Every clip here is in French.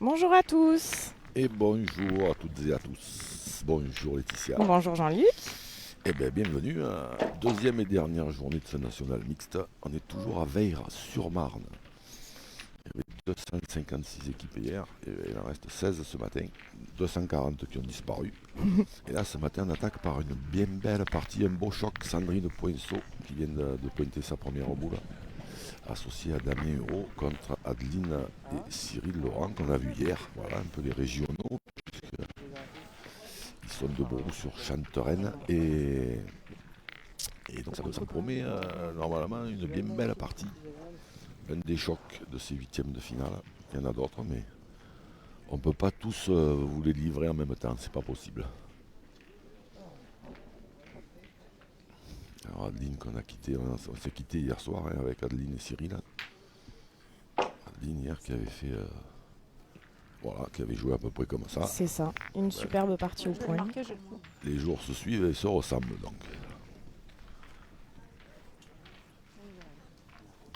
Bonjour à tous. Et bonjour à toutes et à tous. Bonjour Laetitia. Bonjour Jean-Luc. Et bien bienvenue à la deuxième et dernière journée de ce national mixte. On est toujours à Veyres-sur-Marne. Il y avait 256 équipes hier, et il en reste 16 ce matin. 240 qui ont disparu. Et là ce matin on attaque par une bien belle partie, un beau choc. Sandrine Poinceau qui vient de pointer sa première boule, associée à Damien Hureau contre Adeline et Cyril Laurent qu'on a vu hier. Voilà un peu les régionaux. Ils sont de Brou sur Chantereine et donc ça promet normalement une bien belle partie. Un des chocs de ces huitièmes de finale. Il y en a d'autres, mais on ne peut pas tous vous les livrer en même temps, c'est pas possible. Alors Adeline qu'on a quitté, on s'est quitté hier soir hein, avec Adeline et Cyril. Adeline hier qui avait fait voilà, qui avait joué à peu près comme ça. C'est ça, une superbe partie au point. Les jours se suivent et se ressemblent donc.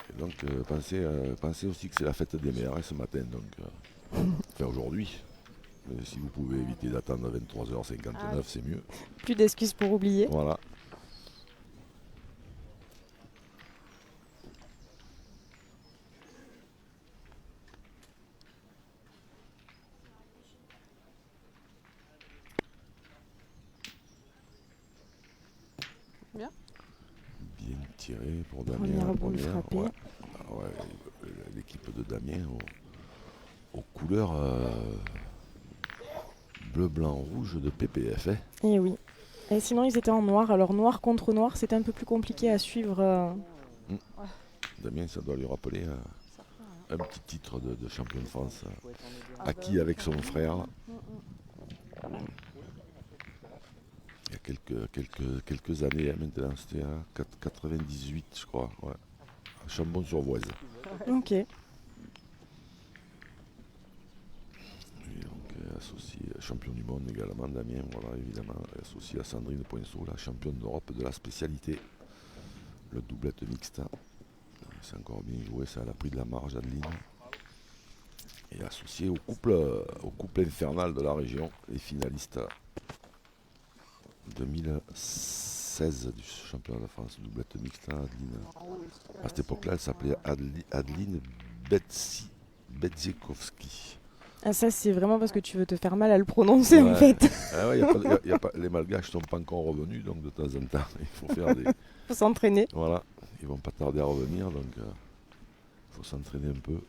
Et donc pensez aussi que c'est la fête des mères hein, ce matin, donc enfin aujourd'hui. Mais si vous pouvez éviter d'attendre à 23h59, c'est mieux. Plus d'excuses pour oublier. Voilà. Bien. Bien tiré pour Damien. Première boule frappée. Ouais. Alors, ouais, l'équipe de Damien aux couleurs bleu, blanc, rouge de PPF. Hein. Et oui. Et sinon ils étaient en noir, alors noir contre noir c'était un peu plus compliqué à suivre. Damien, ça doit lui rappeler un petit titre de champion de France acquis avec son frère. Il y a quelques années hein, maintenant, c'était à 98 je crois, ouais, à Chambon-sur-Voise. Ok. Et donc associé champion du monde également, Damien, voilà évidemment, associé à Sandrine Poinceau, la championne d'Europe de la spécialité, le doublette mixte. C'est encore bien joué, ça elle a pris de la marge Adeline. Et associé au couple infernal de la région, les finalistes 2016 du championnat de France doublette mixte Adeline. À cette époque-là, elle s'appelait Adeline Bedziekowski. Ah, ça c'est vraiment parce que tu veux te faire mal à le prononcer Ouais. en fait. Ah ouais, les Malgaches ne sont pas encore revenus, donc de temps en temps, il faut faire des. Faut s'entraîner. Voilà, ils vont pas tarder à revenir, donc il faut s'entraîner un peu.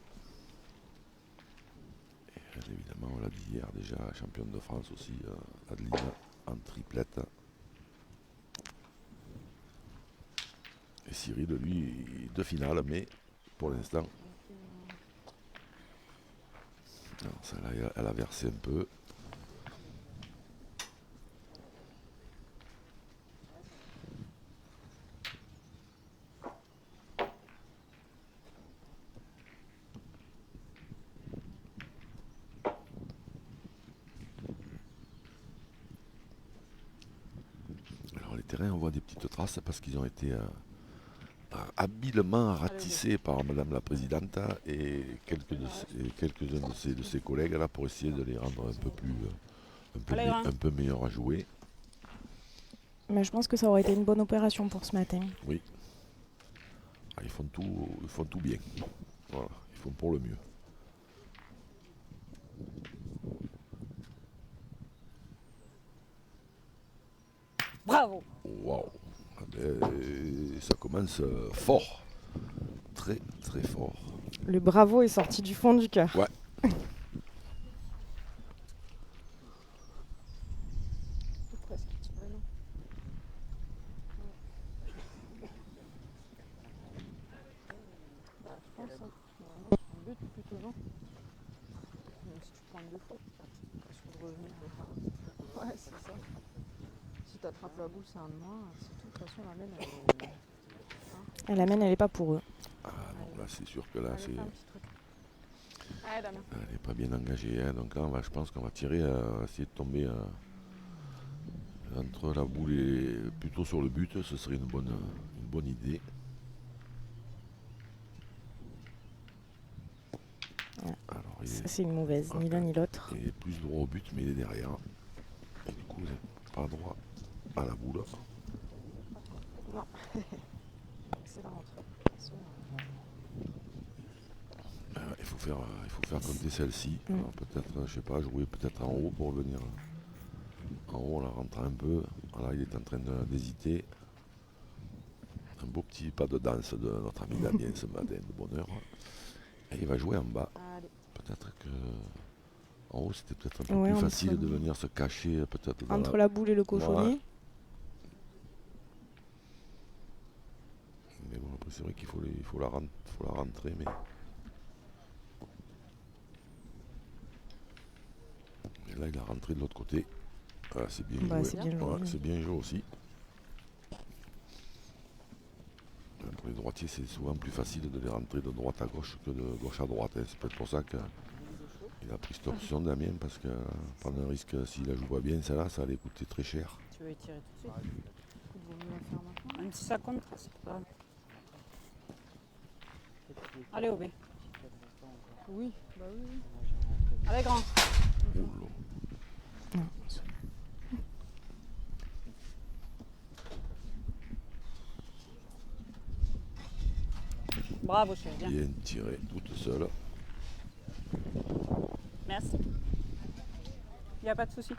Et elle, évidemment, on l'a dit hier déjà, championne de France aussi, Adeline en triplette. Et Cyril, lui, de finale, mais pour l'instant, celle-là, elle a versé un peu. Alors les terrains, on voit des petites traces parce qu'ils ont été habilement ratissés par Madame la Présidente et quelques-uns de ses collègues là pour essayer de les rendre un peu meilleurs à jouer. Mais je pense que ça aurait été une bonne opération pour ce matin. Oui. Ah, ils font tout bien. Voilà, ils font pour le mieux. Bravo. Waouh. Ça commence fort. Très très fort. Le bravo est sorti du fond du cœur. Ouais. prendre deux fois. Sur le revenir. Ouais, c'est ça. Si t'attrapes la boule, c'est un de moins. C'est tout. De toute façon, la mène, elle est... Et la mène, elle est pas pour eux. Ah non, là c'est sûr que là Allez, c'est... fais un petit truc. Allez, Damien. Elle n'est pas bien engagée, hein. Donc là je pense qu'on va tirer, essayer de tomber entre la boule et plutôt sur le but, ce serait une bonne idée. Alors, Ça, c'est une mauvaise, ni l'un ni l'autre. il est plus droit au but, mais il est derrière. Et du coup, vous n'êtes pas droit à la boule. Non. Excellente. Il faut faire compter celle-ci. Alors, peut-être, je sais pas, jouer peut-être en haut pour venir en haut, là, rentrer un peu. Voilà, il est en train d'hésiter. Un beau petit pas de danse de notre ami Damien ce matin, de bonheur. Et il va jouer en bas. Allez. Peut-être que en haut c'était peut-être un peu Ouais, plus entre facile de venir se cacher peut-être dans Entre la boule et le cochonnet. Ouais. Mais bon, après c'est vrai qu'il faut la rentrer, mais et là il a rentré de l'autre côté. Voilà, c'est bien Bah, joué. c'est bien joué. Ouais, c'est bien joué aussi. Pour les droitiers, c'est souvent plus facile de les rentrer de droite à gauche que de gauche à droite. Hein. C'est peut-être pour ça qu'il a pris cette option, Damien, parce que prendre un risque, s'il la joue pas bien, celle-là, ça allait coûter très cher. Tu veux étirer tout de suite. Il vaut mieux la faire maintenant. Même si ça compte, c'est pas grave. Allez, Obé. Oui, bah oui. Allez, grand. Oh là. Non. Bravo, chérie. Bien. Bien tiré, toute seule. Merci. Il n'y a pas de souci.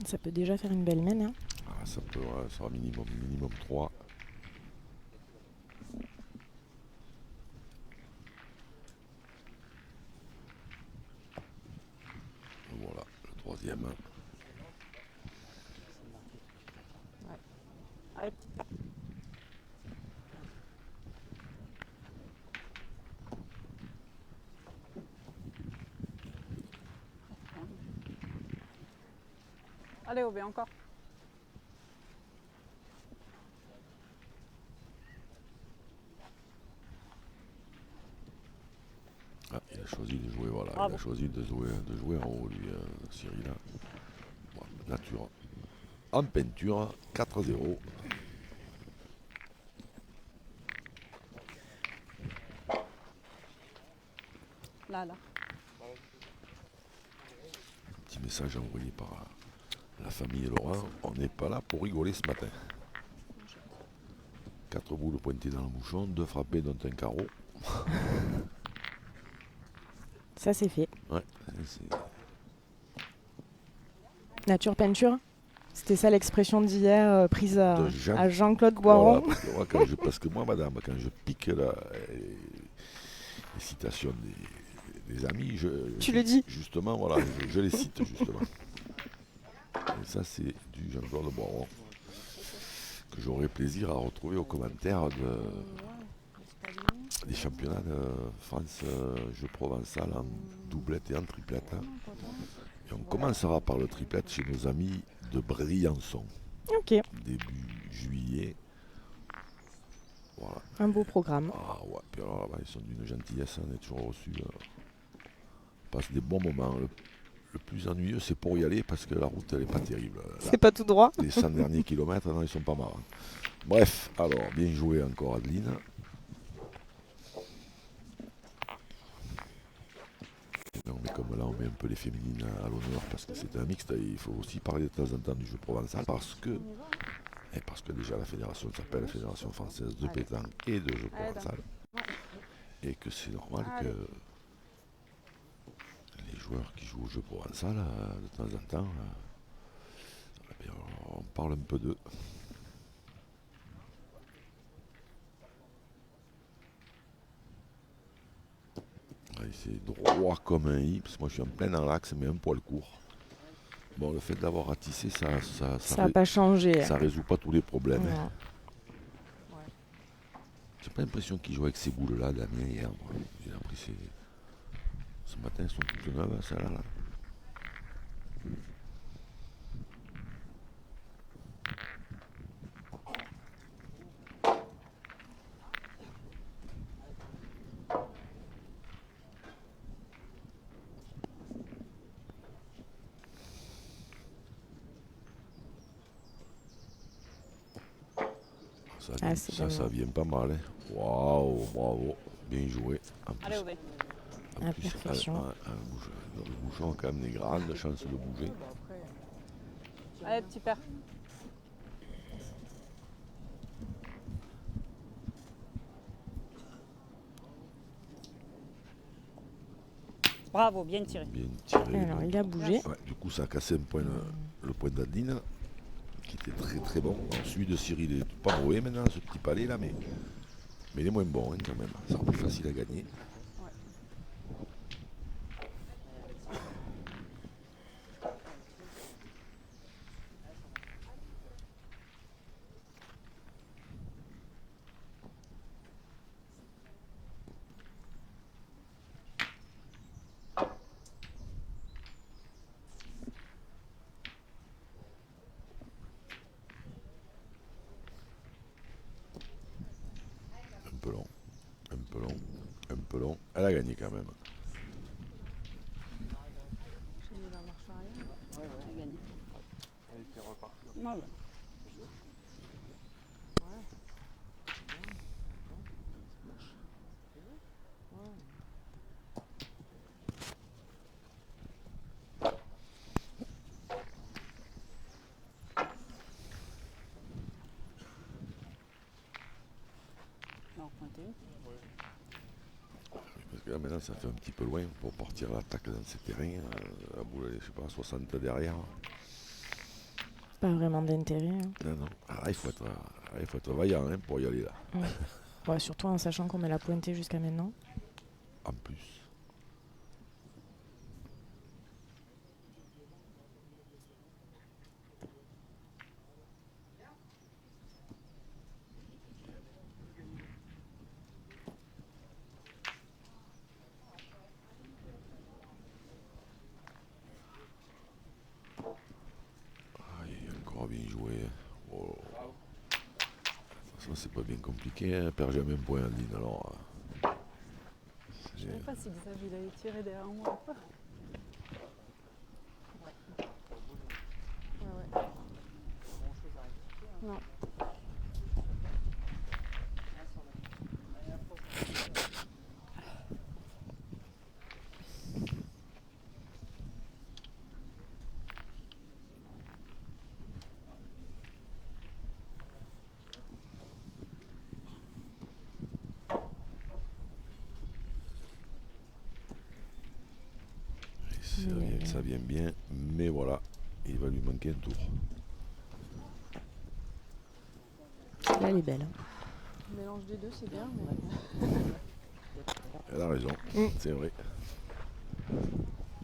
Ça peut déjà faire une belle mène. Hein. Ah, ça sera minimum 3. Voilà, le troisième. Ouais. Allez, petit pas. Allez, Obé, encore. Ah, il a choisi de jouer, voilà. Bravo. Il a choisi de jouer en haut, lui, Cyril. Bon, nature. En peinture, 4-0. Là. Petit message envoyé par la famille Laurent. On n'est pas là pour rigoler ce matin. 4 boules pointées dans le bouchon, 2 frappées dont un carreau. Ça, c'est fait. Ouais, c'est... Nature peinture. C'était ça l'expression d'hier prise à De Jean-Claude Boiron. Voilà, parce que moi, madame, quand je pique les citations des amis, Tu le dis. Justement, voilà, je les cite justement. Et ça, c'est du Jean-Claude Boiron que j'aurai plaisir à retrouver aux commentaires des championnats de France jeu provençal en doublette et en triplette. Et on commencera par le triplette chez nos amis de Briançon. Ok, Début juillet. Voilà. un beau programme. Ah ouais, puis alors là-bas, ils sont d'une gentillesse, on est toujours reçus. On passe des bons moments. Le plus ennuyeux, c'est pour y aller parce que la route, elle est pas terrible. Là, C'est pas tout droit. les 100 derniers kilomètres, non, ils sont pas marrants. Bref, alors, bien joué encore Adeline. Non, mais comme là, on met un peu les féminines à l'honneur parce que c'est un mixte, il faut aussi parler de temps en temps du jeu provençal parce que déjà la fédération s'appelle la Fédération Française de Pétanque et de Jeu Provençal. Et que c'est normal que les joueurs qui jouent au jeu provençal, de temps en temps, on reparle un peu d'eux. C'est droit comme un i, parce que moi je suis en plein dans l'axe, mais un poil court. Bon, le fait d'avoir ratissé, Ça n'a pas changé. ça résout pas tous les problèmes. Hein. Non. Ouais. J'ai pas l'impression qu'il jouait avec ces boules-là, Damien, hier. Moi. J'ai appris ce matin, elles sont toutes neuves, celles-là. Là. Ça vient pas mal. Hein. Waouh, bravo, bien joué. En plus, Allez, Aubé. en plus, Perfection. le bouchon a quand même des grandes chances de bouger. Allez, petit père. Bravo, bien tiré. Bien tiré. Alors, il a bougé. Ouais, du coup, ça a cassé un point le point d'Adeline, qui était très très bon. Alors, celui de Cyril est pas mauvais maintenant, ce petit palais là, mais il est moins bon hein, quand même. Ça sera plus facile à gagner. Un peu long, un peu long, un peu long. Elle a gagné quand même. J'ai mis la marche arrière. Ouais, J'ai gagné. elle était repartie. Ouais, ouais. Alors, pointez. Parce que là maintenant ça fait un petit peu loin pour partir à l'attaque dans ces terrains. La boule elle est, je sais pas, 60 derrière. Pas vraiment d'intérêt. Hein. Non, non. Ah, il faut être vaillant hein, pour y aller là. Ouais, surtout en sachant qu'on met la pointée jusqu'à maintenant. En plus. Encore bien joué. Oh. De toute façon, c'est pas bien compliqué. Hein. Perd jamais un point en ligne. Alors, Je ne sais pas si Xavier il avait tiré derrière moi ou pas. Ouais. Non. ça vient bien. Mais voilà, il va lui manquer un tour. Là, elle est belle. Le mélange des deux, c'est bien. Mais... Elle a raison, c'est vrai.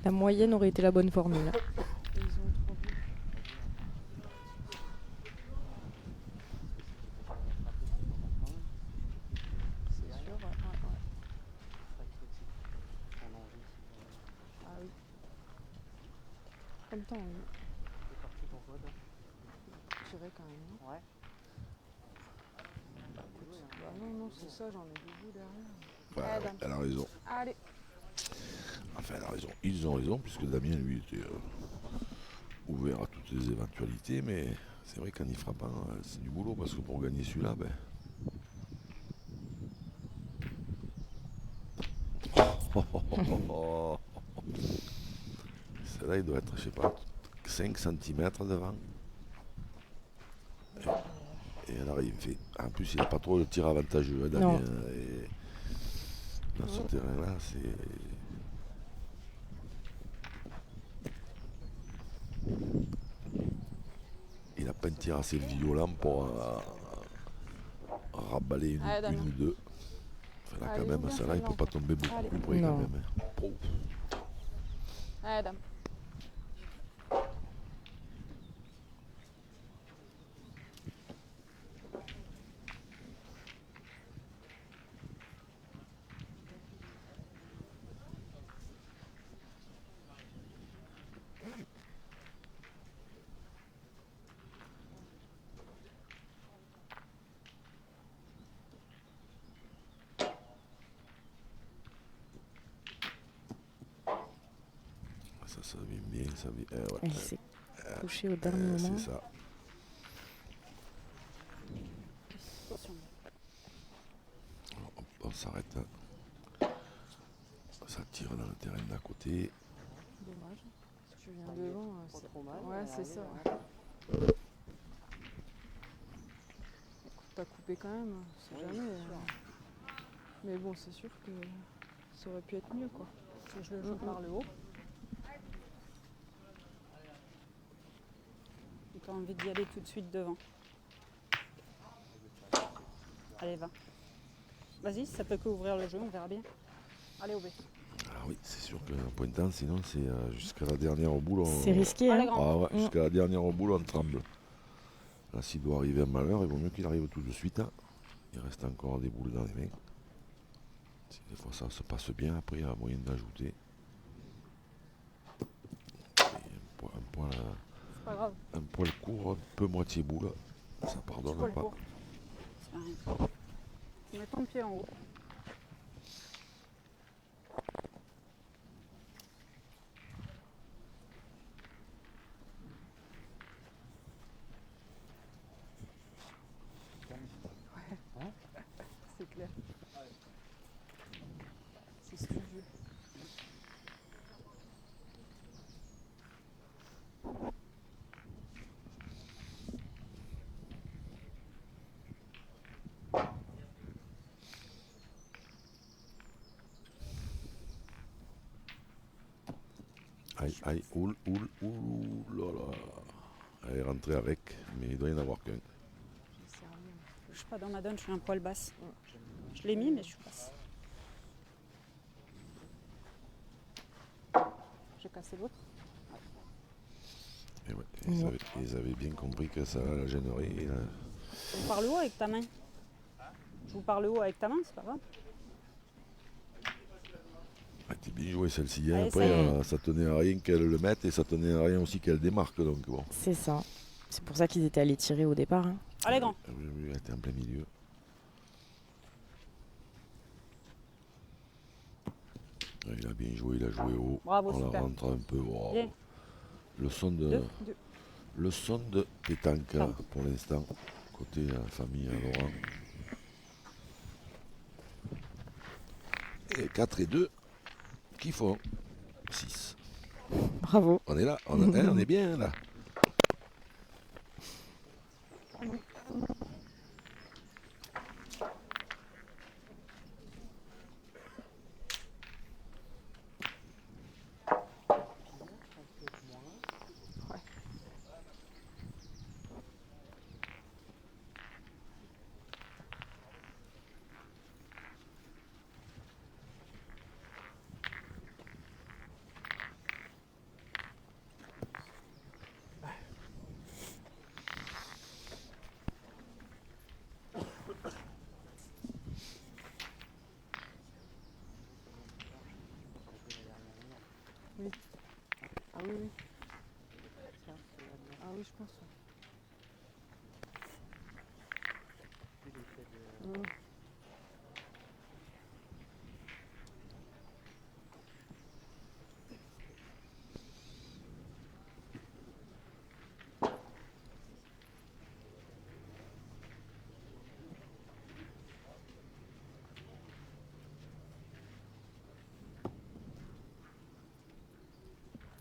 La moyenne aurait été la bonne formule. Ils ont trop bu. C'est sûr, ouais. Ah oui. Comme temps, oui. Tirer quand même. Non Ouais. Bah non, c'est ça, j'en ai du goût derrière. Ouais, elle a raison. Allez. Enfin, elle a raison. Ils ont raison, puisque Damien, lui, était ouvert à toutes les éventualités, mais c'est vrai qu'en y frappant, c'est du boulot, parce que pour gagner celui-là, ben... Celle-là, il doit être, je sais pas, 5 cm devant. Et elle n'a rien fait. En plus, il n'a pas trop le tir avantageux, hein, Damien. Et dans ce terrain-là, c'est... Il n'a pas un tir assez violent pour raballer une, Allez, Damien. une ou deux. Enfin, là, Allez, quand même, ouvre celle-là, il celle-là peut pas encore. tomber beaucoup Allez. plus près Non. quand même. Hein. Pouf. Allez, dame. Ça vient bien, ça vient. Ouais. Elle s'est couchée au dernier moment. C'est ça. Attention. Alors, hop, on s'arrête. Hein. Ça tire dans le terrain d'à côté. Dommage. Si tu viens de loin, Pas c'est... trop mal. Ouais, elle c'est arrive, ça. ouais. Écoute, t'as coupé quand même, c'est Oui, jamais. c'est sûr. Mais bon, c'est sûr que ça aurait pu être mieux, quoi. Si je le joue par le haut. Tu as envie d'y aller tout de suite devant. Allez, va. Vas-y, ça peut qu'ouvrir le jeu, on verra bien. Allez, OB. Ah oui, c'est sûr qu'en pointant, sinon, c'est jusqu'à la dernière boule. C'est risqué, Allez, hein. grand. Ah ouais, jusqu'à la dernière boule, on tremble. Là, s'il doit arriver un malheur, il vaut mieux qu'il arrive tout de suite. Hein. Il reste encore des boules dans les mains. Si des fois ça se passe bien, après, il y a moyen d'ajouter. C'est pas grave. Un poil court, un peu moitié boule. Ça Petit pardonne poil pas. court. C'est rien. Mets ton pied en haut. C'est clair. C'est studieux. Aïe, aïe, oul, là là. Elle est rentrée avec, mais il doit y en avoir qu'un. J'en sais rien. Je suis pas dans ma donne, je suis un poil basse. Je l'ai mis, mais je suis basse. J'ai cassé l'autre. Et ouais, ils avaient bien compris que ça la gênerait. Et là, Joue par le haut avec ta main. Joue par le haut avec ta main, c'est pas grave. t'es bien joué celle-ci. Hein. Allez, Après, ça y est. ça tenait à rien qu'elle le mette et ça tenait à rien aussi qu'elle démarque. Donc bon, C'est ça. C'est pour ça qu'ils étaient allés tirer au départ, hein. Allez, grand. oui, elle était en plein milieu. Il a bien joué, il a joué haut. Bravo, On la super. rentre un peu. Wow. Bien. Le son Deux. de pétanque Pardon. pour l'instant, côté famille à Laurent. Et 4 et 2 qui font 6. Bravo. On est là, on est bien là. Ah oui, oui. Ah oui, je pense. Ouais.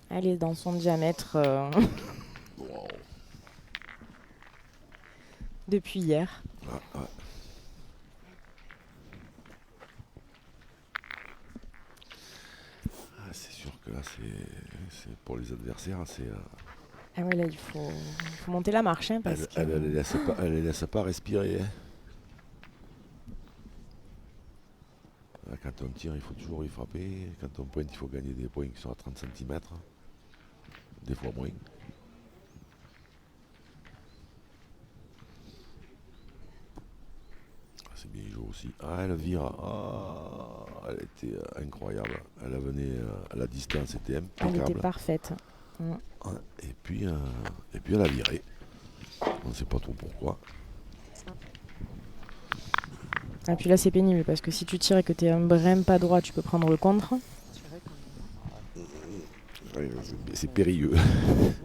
Elle est dans son diamètre Wow. depuis hier. Ah, ah. Ah, c'est sûr que là, c'est pour les adversaires, Ah ouais, là, il faut monter la marche, hein, parce que... Elle les laisse pas respirer. Hein. Là, quand on tire, il faut toujours y frapper. Quand on pointe, il faut gagner des points qui sont à 30 cm. Des fois moins. C'est bien joué aussi. Ah, elle vire. Ah, elle était incroyable. Elle venait à la distance, c'était Elle était impeccable. parfaite. Ouais, et puis elle a viré. On ne sait pas trop pourquoi. Et puis là, c'est pénible, parce que si tu tires et que tu es un brin pas droit, tu peux prendre le contre. Tirer comme Ouais, c'est périlleux. ça.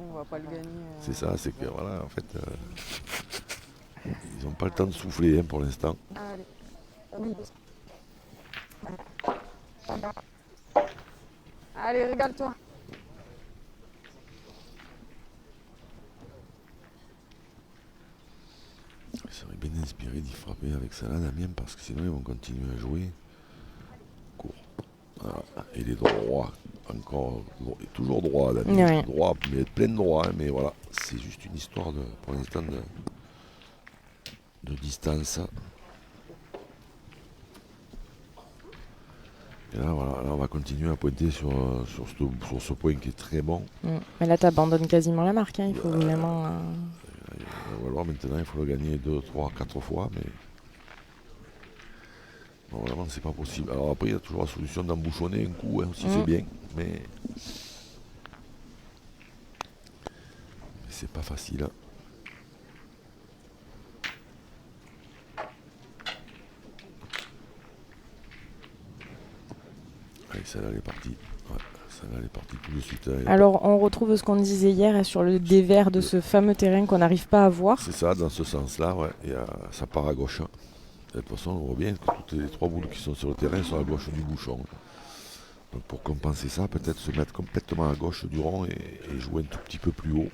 On va pas le gagner. C'est ça, c'est que voilà, en fait, ils n'ont pas le temps de souffler hein, pour l'instant. Allez. Oui. Allez, régale-toi. Il serait bien inspiré d'y frapper avec ça là, Damien, parce que sinon ils vont continuer à jouer court. Voilà. Et il est droit, encore, il est toujours droit, Damien. Ouais. Droit, mais plein de droit, hein, mais voilà, c'est juste une histoire de, pour l'instant de distance. Et là, voilà, là, on va continuer à pointer sur ce point qui est très bon. Mais là, tu abandonnes quasiment la marque, hein. Il faut vraiment... Il va falloir maintenant, il faut le gagner 2, 3, 4 fois, mais bon, vraiment, c'est pas possible. Alors après, il y a toujours la solution d'embouchonner un coup, hein, aussi, c'est bien, mais c'est pas facile. Hein. Allez, celle-là, elle est partie. Ouais, celle-là, elle est partie tout de suite. Hein, Alors, on retrouve ce qu'on disait hier hein, sur le dévers de ce fameux terrain qu'on n'arrive pas à voir. c'est ça, dans ce sens-là, ouais. Et, ça part à gauche. De toute façon, on voit bien que toutes les 3 boules qui sont sur le terrain sont à gauche du bouchon. Donc pour compenser ça, peut-être se mettre complètement à gauche du rond et jouer un tout petit peu plus haut.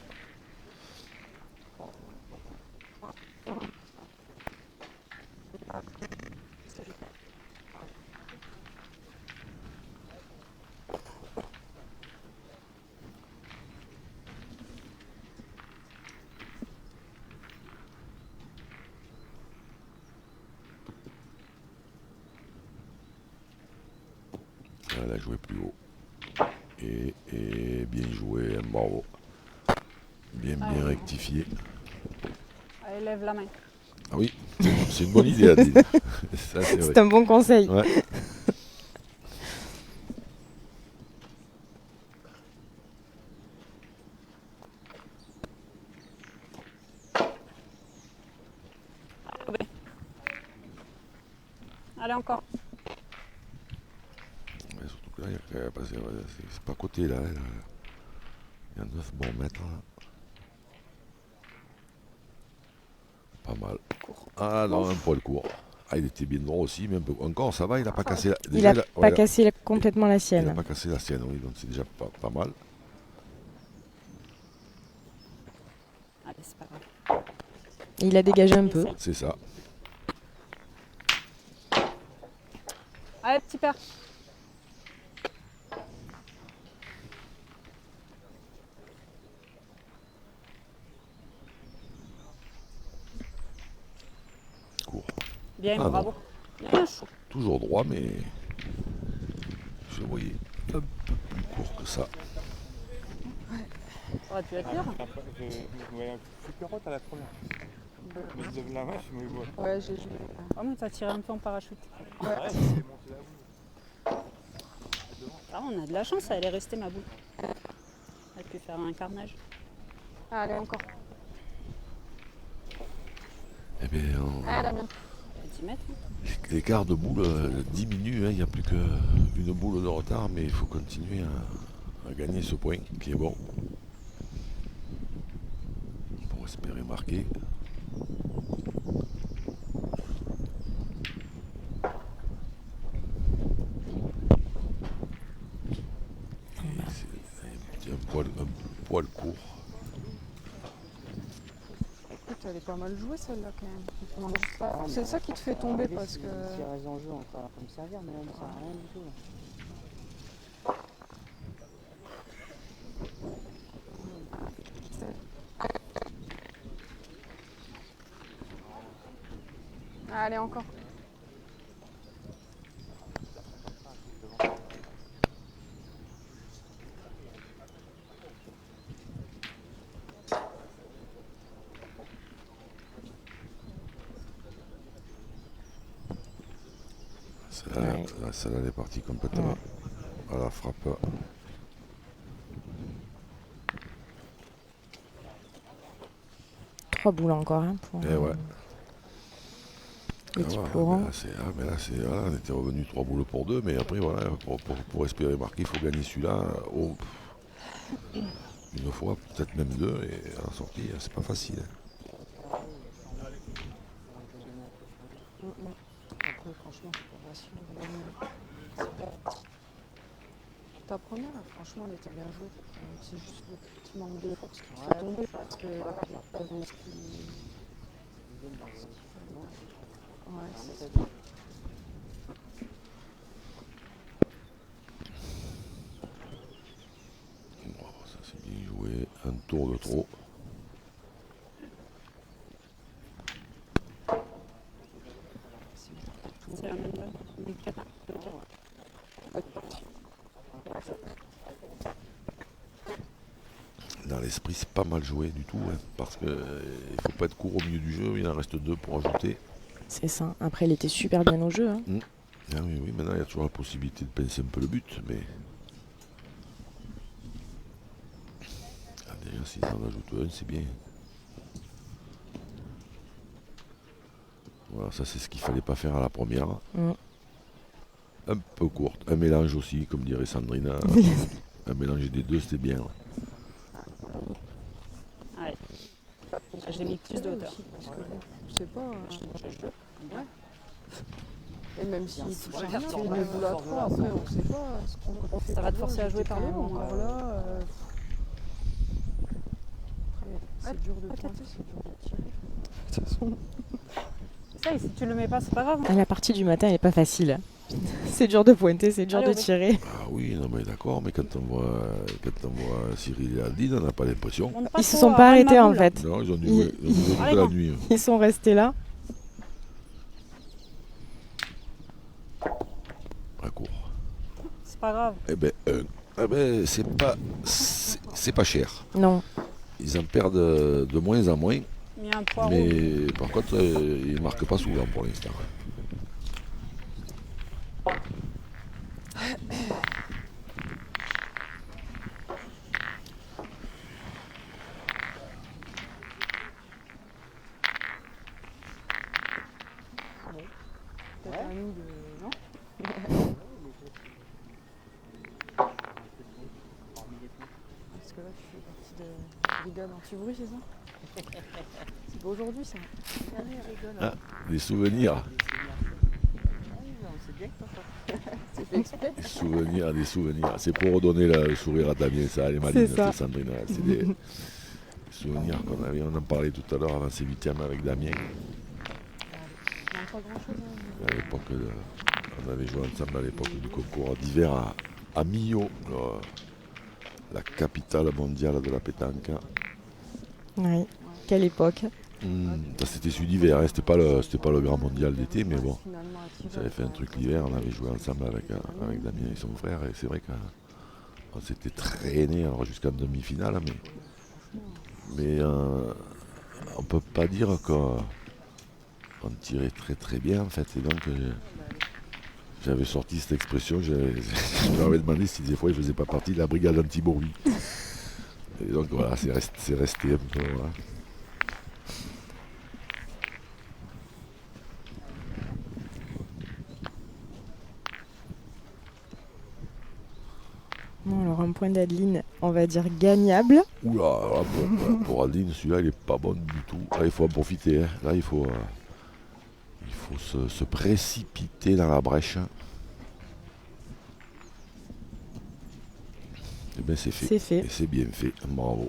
Elle a joué plus haut. Et bien joué, bravo. Bien rectifié. Allez, lève la main. Ah oui, c'est une bonne idée, Adine. Ça, c'est vrai. C'est un bon conseil. Ouais. Allez, encore. Ouais, surtout que là, il y a c'est pas à côté là. Il y a 9 bons mètres là. Pas mal. Ah non, un poil court. Ah, il était bien droit aussi, mais un peu. Encore, ça va, il n'a pas cassé la. Il n'a pas cassé complètement la Il sienne. n'a pas cassé la sienne, oui, donc c'est déjà pas mal. Allez, c'est pas grave. Et il a dégagé un peu. C'est ça. Allez, petit père. Court. Bien, Ah, bravo. Bien chaud. Toujours droit, mais je le voyais un peu plus court que ça. Ça aurait pu être pire. Je me voyais un peu plus carotte à la première. Mais je lève la main, je me vois. Ouais, j'ai joué. Oh, mais t'as tiré un peu en parachute. Ouais, c'est monté la boule. Ah, on a de la chance, elle est restée ma boule. Elle a pu faire un carnage. Allez, encore. Eh bien, Allez, bien. 10 mètres. l'écart de boule diminue, hein, il n'y a plus qu'une boule de retard, mais il faut continuer à gagner ce point qui est bon. Pour espérer marquer. C'est un poil court. Écoute, elle est pas mal jouée celle-là quand même. C'est ça qui te fait tomber parce que. Si reste en jeu encore pour me servir, mais là, ça sert à rien du tout. Là. Allez, encore. Celle-là, elle est partie complètement à la frappe. 3 boules encore hein, pour Et ouais. l'équipe Ah, Laurent. mais là, voilà, on était revenu 3 boules pour 2, mais après, voilà, pour espérer marquer, il faut gagner celui-là. Une fois, peut-être même 2, et à la sortie, c'est pas facile. Après, franchement, c'est pas facile. Ta première, franchement, elle était bien jouée. C'est juste le petit manque de force qui est tombé parce que ouais, c'est ça. Bon, ça c'est bien joué, un tour de trop. C'est la même balle. Dans l'esprit, c'est pas mal joué du tout, hein, parce qu'il faut pas être court au milieu du jeu, il en reste 2 pour ajouter. C'est ça. Après, il était super bien au jeu. Hein. Ah oui, maintenant il y a toujours la possibilité de pincer un peu le but, mais. Ah, déjà, s'ils en ajoutent un, c'est bien. Voilà, ça c'est ce qu'il fallait pas faire à la première. Un peu courte, un mélange aussi, comme dirait Sandrine. Un mélange des deux, c'était bien. Ouais. J'ai mis plus de hauteur. Parce que je sais pas. Ouais. Et même s'il touche rien, il met boule à 3, après on sait pas ce qu'on fait. Ça va te forcer à jouer par le haut encore là. Après, c'est dur de pointer, c'est dur de tirer. De toute façon. Ça, et si tu le mets pas, c'est pas grave. Ah, la partie du matin, elle est pas facile. C'est dur de pointer, c'est dur Allez, de au but. tirer. Ah oui, non mais d'accord, mais quand on voit Cyril et Aldine, on n'a pas l'impression. Monte pas Ils se trop sont à pas ras de arrêtés ma en boule. fait. Non, ils ont dû jouer toute Allez, la grand. nuit. Ils sont restés là. À court. C'est pas grave. Eh ben, c'est pas cher. Non. Ils en perdent de moins en moins, Il y a un poireau. mais par contre, ils ne marquent pas souvent pour l'instant. Peut-être à nous de. Non. Parce que là, tu fais partie de la brigade anti-bruit, c'est ça? C'est pas aujourd'hui, ça. Ah, des souvenirs. C'est fait exprès. Des souvenirs. C'est pour redonner le sourire à Damien, ça, les malines, C'est ça. c'est Sandrine. C'est des souvenirs qu'on avait, on en parlait tout à l'heure avant ces 8e avec Damien. Non, pas grand-chose. À l'époque, on avait joué ensemble à l'époque du concours d'hiver à Millau, la capitale mondiale de la pétanque. Oui. Quelle époque. Ça, c'était celui d'hiver, hein, c'était pas le grand mondial d'été, mais bon. Finalement, Ça avait fait un truc l'hiver, on avait joué ensemble avec Damien et son frère, et c'est vrai qu'on s'était traîné alors jusqu'en demi-finale, mais on peut pas dire qu'on tirait très très bien en fait, et donc j'avais sorti cette expression, je leur avais demandé si des fois ils faisaient pas partie de la brigade anti-bruit. Et donc voilà, c'est resté un peu. Voilà. Bon, alors un point d'Adeline, on va dire gagnable. Oula, alors là, pour Aldine, celui-là il est pas bon du tout. Là il faut en profiter, hein. Là il faut se précipiter dans la brèche. Et bien c'est fait. C'est fait. Et c'est bien fait, bravo.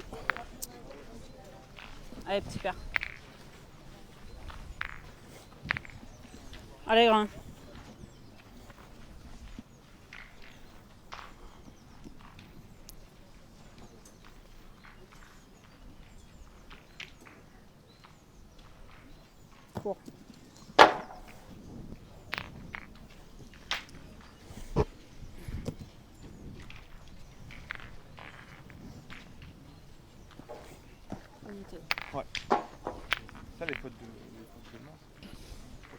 Allez, petit père. Allez, grand. Cours. Ça, les fautes de main.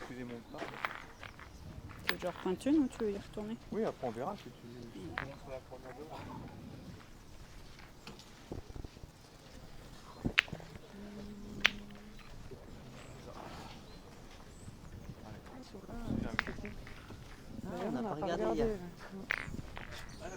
Excusez-moi. Tu veux que je reprenne une ou tu veux y retourner? Oui, après on verra si tu commences sur la première demande. D'ailleurs, on n'a on n'a pas pas regardé regardé. hier. là.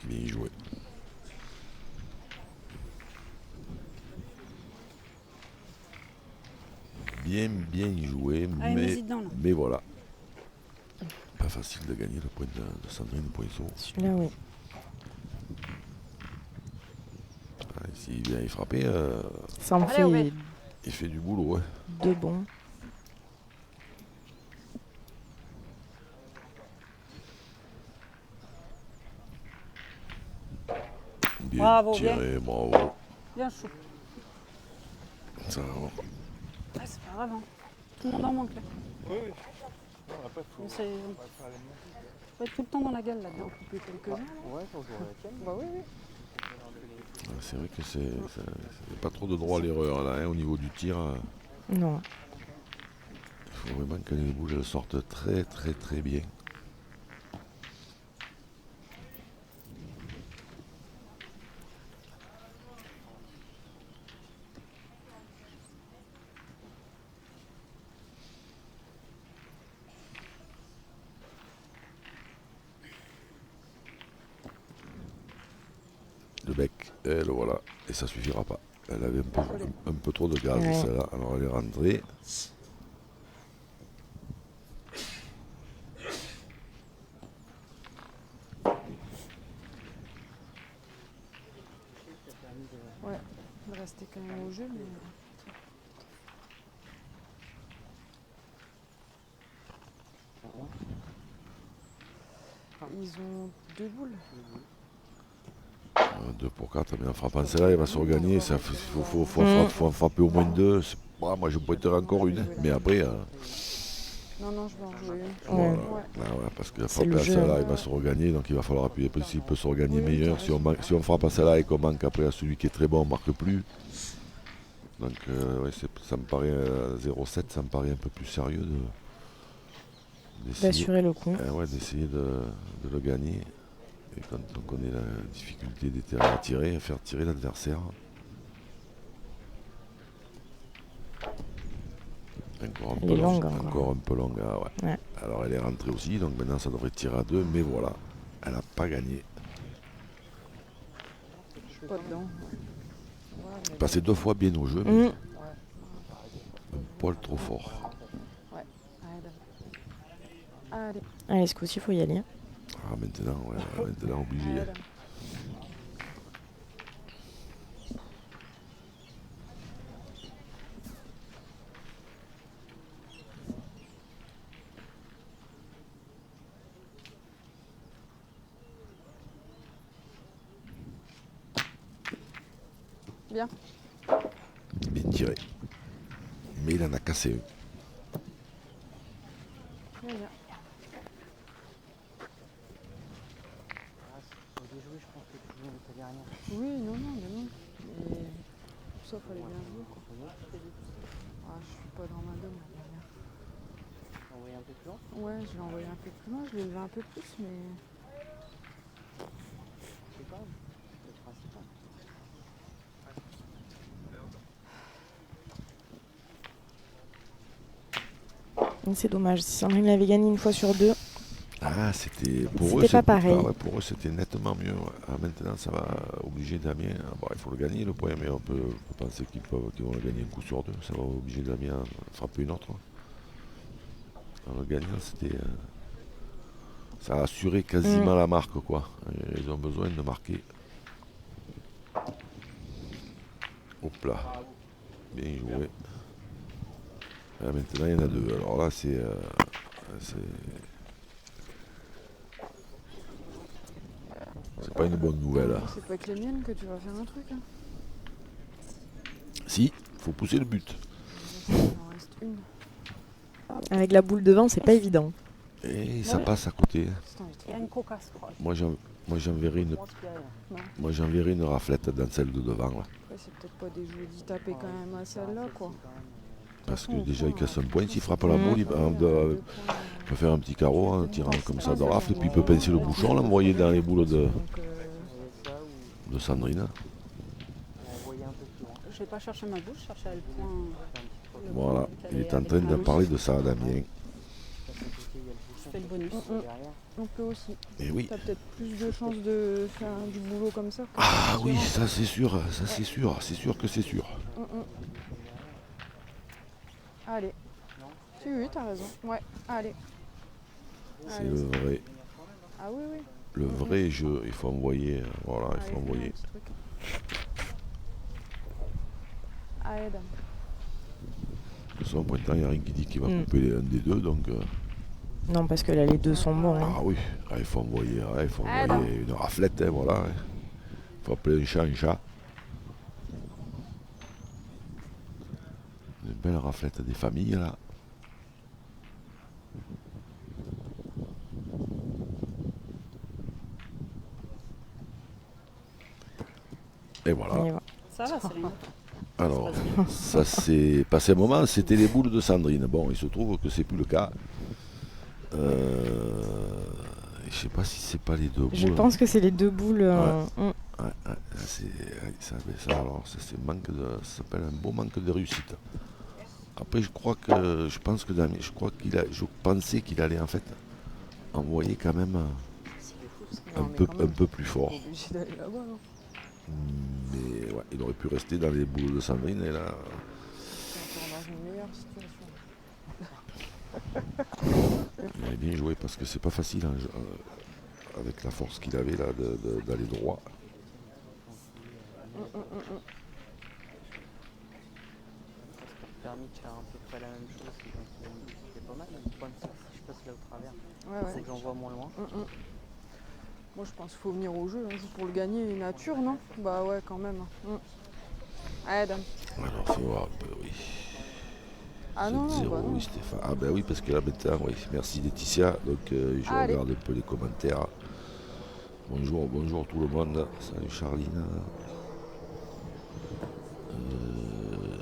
Bien joué. Bien joué, Allez, mets-y dedans, là. mais voilà. Pas facile de gagner le point de Sandrine Poinceau. Celui-là, oui. Ah, s'il vient y frapper, Ça en Allez, Aubé. il fait du boulot. Hein. 2 bons. Bien Bravo, tiré, bravo. Bien chou. Ça va. Ah, c'est pas grave, hein. Tout le monde en manque, là. Oui, oui. Non, après, On faut s'est- faire les monter. faut être tout le temps dans la gueule, là-dedans. Couper quelques-uns. Ouais, faut jouer avec elle. Bah oui, oui. Ah, c'est vrai que c'est pas trop de droit à l'erreur là, hein, au niveau du tir. Non. Il faut vraiment que les boules elles sortent très bien. Le bec, et le voilà, et ça suffira pas. Elle avait un peu trop de gaz Ouais. celle-là, alors elle est rentrée. Ouais, il restait quand même au jeu, mais. Ils ont 2 boules. 2 pour 4, mais en frappant celle-là, il va se regagner. Il faut en frapper au moins 2. Moi, je pointerai encore une, mais après. Non, je vais en jouer une. Ouais. Ouais. Ah ouais, parce que C'est le frapper à jeu, celle-là, hein. il va se regagner, donc il va falloir appuyer plus. S'il peut se regagner Oui, meilleur. t'as Si on, raison. si on frappe à celle-là et qu'on manque après à celui qui est très bon, on ne marque plus. Donc ouais, ça me paraît 0,7, ça me paraît un peu plus sérieux d'essayer D'assurer le coup. ouais, d'essayer de le gagner. Et quand on connaît la difficulté des terrains à tirer, à faire tirer l'adversaire. Encore un Elle peu est longue. longue encore. Encore un peu longue, ah ouais. Ouais. Alors elle est rentrée aussi, donc maintenant ça devrait tirer à 2, mais voilà, elle n'a pas gagné. Je suis pas dedans. Ouais, mais Passé 2 fois bien au jeu, mais Mmh. ouais. un poil trop fort. Allez. Allez, ce coup-ci, il faut y aller. Ah maintenant, ouais, maintenant obligé. Allez. Bien. Bien tiré. Mais il en a cassé un. Très bien. Faut déjouer, je pense que tu joues ta dernière. Oui, non, mais non. Mais ça, fallait bien jouer, quoi. Ah, je suis pas dans ma dôme, la dernière. Envoyer un peu plus loin. Ouais, je l'ai envoyé un peu plus loin, je l'ai levé un peu plus, mais. C'est pas grave. C'est le principal. C'est dommage. Si Sandrine avait gagné une fois sur 2, Ah, c'était pour eux, C'était pas pareil. ah ouais, pour eux c'était nettement mieux. Ouais. Ah, maintenant ça va obliger Damien. Bon, il faut le gagner le point, mais on peut penser qu'ils vont le gagner un coup sur 2. Ça va obliger Damien à frapper une autre. En le gagnant, c'était. Ça a assuré quasiment la marque, quoi. Ils ont besoin de marquer. Hop là. Bien joué. Là, maintenant, il y en a deux. Alors là, c'est... c'est pas une bonne nouvelle. C'est pas avec les miennes que tu vas faire un truc. Hein. Si, faut pousser le but. Il en reste une. Avec la boule devant, c'est pas évident. Et ça passe à côté. Putain, Il y a une cocasse proche. Moi, j'enverrai une... Moi, j'enverrai une raflette dans celle de devant, là. Après, c'est peut-être pas des jolis tapés quand même à celle-là, quoi. Parce que déjà, il casse un point. S'il frappe la boule, il peut faire un petit carreau en tirant comme ça de rafle. Et puis, il peut pincer le bouchon, l'envoyer dans les boules de Sandrine. Je vais pas chercher ma bouche, je cherchais le point. Voilà, il est en train de parler de ça à Damien. Je fais le bonus. On peut aussi. Et oui. T'as peut-être plus de chances de faire du boulot comme ça. Ah oui, ça c'est sûr, c'est sûr que c'est sûr. Allez. Oui, t'as raison. Ouais, allez. C'est le vrai. Ah oui, oui. Le vrai jeu, il faut envoyer, voilà, il Allez, faut envoyer. fais un petit truc. Allez, dame. De toute façon, pour l'instant, il n'y a rien qui dit qu'il va couper un des deux, donc... Non, parce que là, les deux sont bons. Hein. Ah oui, il faut envoyer, une raflette, hein, voilà. Il faut appeler un chat un chat. Une belle raflette des familles, là. Et voilà. Et voilà. Ça va, Céline. Alors, ça s'est passé un moment, c'était les boules de Sandrine. Bon, il se trouve que c'est plus le cas. Je sais pas si c'est pas les deux boules. Je pense que c'est les deux boules. Ça s'appelle un beau manque de réussite. Après, je pensais qu'il allait en fait envoyer quand même un peu plus fort. Obligé d'aller là-bas, non? Mais ouais, il aurait pu rester dans les boules de Sandrine et là. C'est encore dans une meilleure situation. Il avait bien joué parce que c'est pas facile hein, avec la force qu'il avait là d'aller droit. Permis de faire à peu près la même chose, c'est pas mal. Le problème c'est que si je passe là au travers, Ouais, c'est que j'en vois moins loin. Moi, je pense qu'il faut venir au jeu. Hein. Pour le gagner, nature, non? Bah ouais, quand même. Allez, dame. Alors, fais voir un peu, oui. Ah non, non, 7-0, bah non. oui, Stéphane. Ah ben oui, parce que là maintenant, oui. Merci Laetitia. Donc je regarde un peu les commentaires. Bonjour tout le monde. Salut Charline.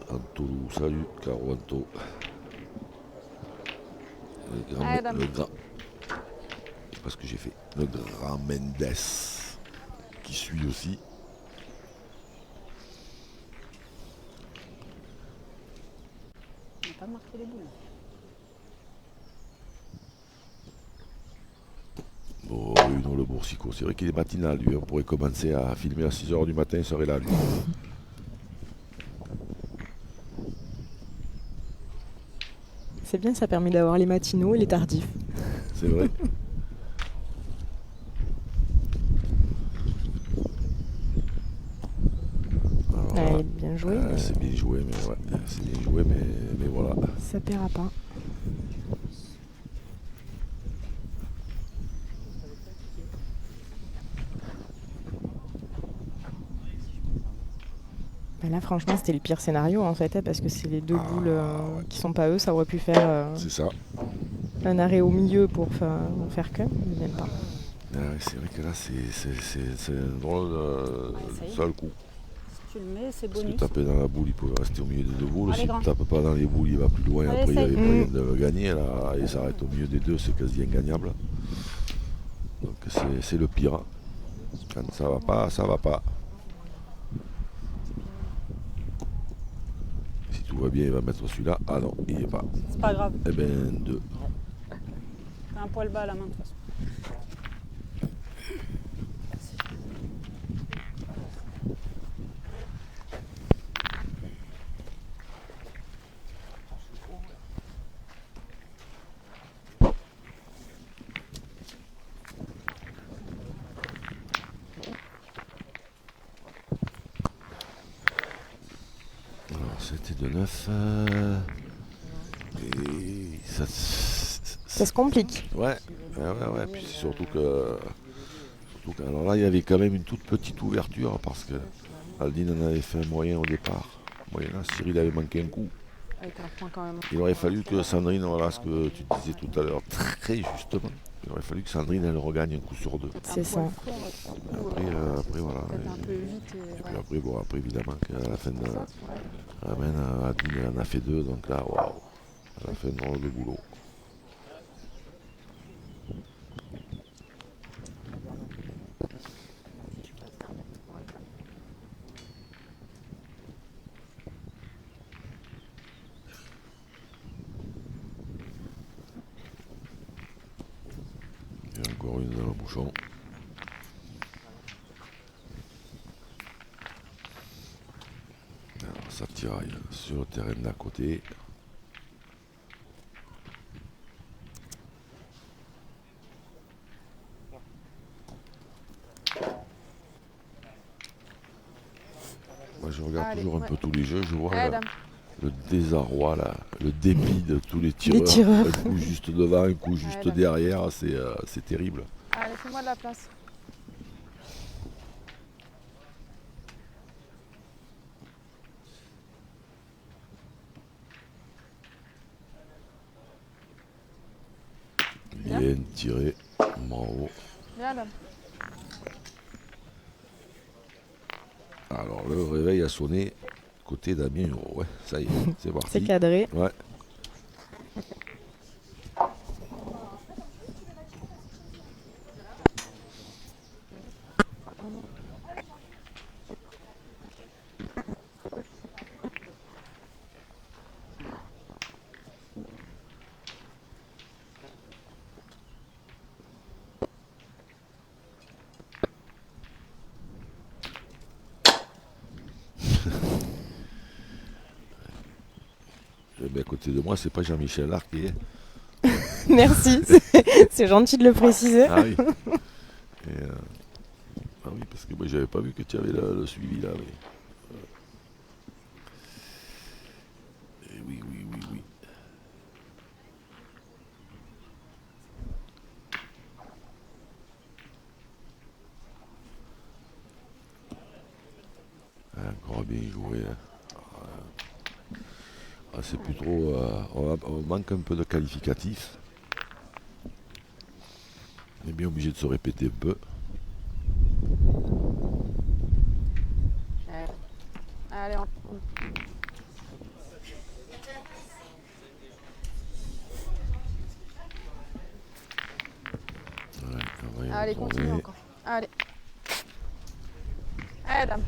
Antolou, salut Caro Anto. Le grand. Je sais pas ce que j'ai fait. Le grand Mendes qui suit aussi. On n'a pas marqué les boules. Oh, Bruno le Boursicot. C'est vrai qu'il est matinal, lui. On pourrait commencer à filmer à 6h du matin, il serait là, lui. C'est bien, ça permet d'avoir les matinaux et les tardifs. C'est vrai. Alors, Ouais, bien joué. Mais c'est bien joué, mais ouais. C'est bien joué, mais voilà. ça paiera pas. Bah là, franchement, c'était le pire scénario en fait, hein, parce que c'est les deux boules qui sont pas eux. Ça aurait pu faire C'est ça. un arrêt au milieu pour faire que, mais même pas. C'est vrai que là, c'est un drôle ça y est. seul coup. Si tu le mets, c'est Parce que bonus. taper dans la boule, il peut rester au milieu des deux boules. Allez, S'il grand. ne tape pas dans les boules, il va plus loin. Allez, Après, il y avait essaye. moyen de le gagner. Là, il s'arrête au milieu des deux, c'est quasi ingagnable. Donc c'est le pire. Quand ça va pas, ça va pas. Si tout va bien, il va mettre celui-là. Ah non, il n'y est pas. C'est pas grave. Eh ben, deux. T'as un poil bas à la main de toute façon. Alors, c'était de 9. Ça se complique. Ouais. Puis surtout que. Alors là, il y avait quand même une toute petite ouverture parce que Aldine en avait fait un moyen au départ. Moyennant, Cyril avait manqué un coup. Avec un point quand même. Il aurait fallu que Sandrine, voilà ce que tu disais tout à l'heure, très justement, il aurait fallu que Sandrine elle regagne un coup sur deux. C'est ça. Après voilà. Peut-être un peu vite. Et puis après, bon, après évidemment qu'à la fin de la semaine, Aldine elle en a fait deux, donc là, waouh, elle a fait un drôle de boulot. Il y a encore une dans le bouchon. Alors ça tiraille sur le terrain d'à côté. Moi je regarde Allez, toujours un ouais. peu tous les jeux, je vois Allez, dame. le désarroi, là, le dépit de tous les Les tireurs. Un coup juste devant, un coup juste là. derrière, c'est terrible. Allez, fais-moi de la place. Bien tiré, bravo. Viens, dame. Alors le réveil a sonné côté Damien Huro. Ouais, ça y est, c'est parti. C'est cadré. Ouais. Mais à côté de moi, c'est pas Jean-Michel Larc qui est. Merci. C'est gentil de le préciser. Ah oui. Ah oui, parce que moi j'avais pas vu que tu avais le suivi là. Mais... Et oui. Encore bien joué. C'est plus trop. On manque un peu de qualificatif. On est bien obligé de se répéter un peu. Allez, on... Ouais, on va y Allez, retourner. continue encore. Allez. Allez, dame.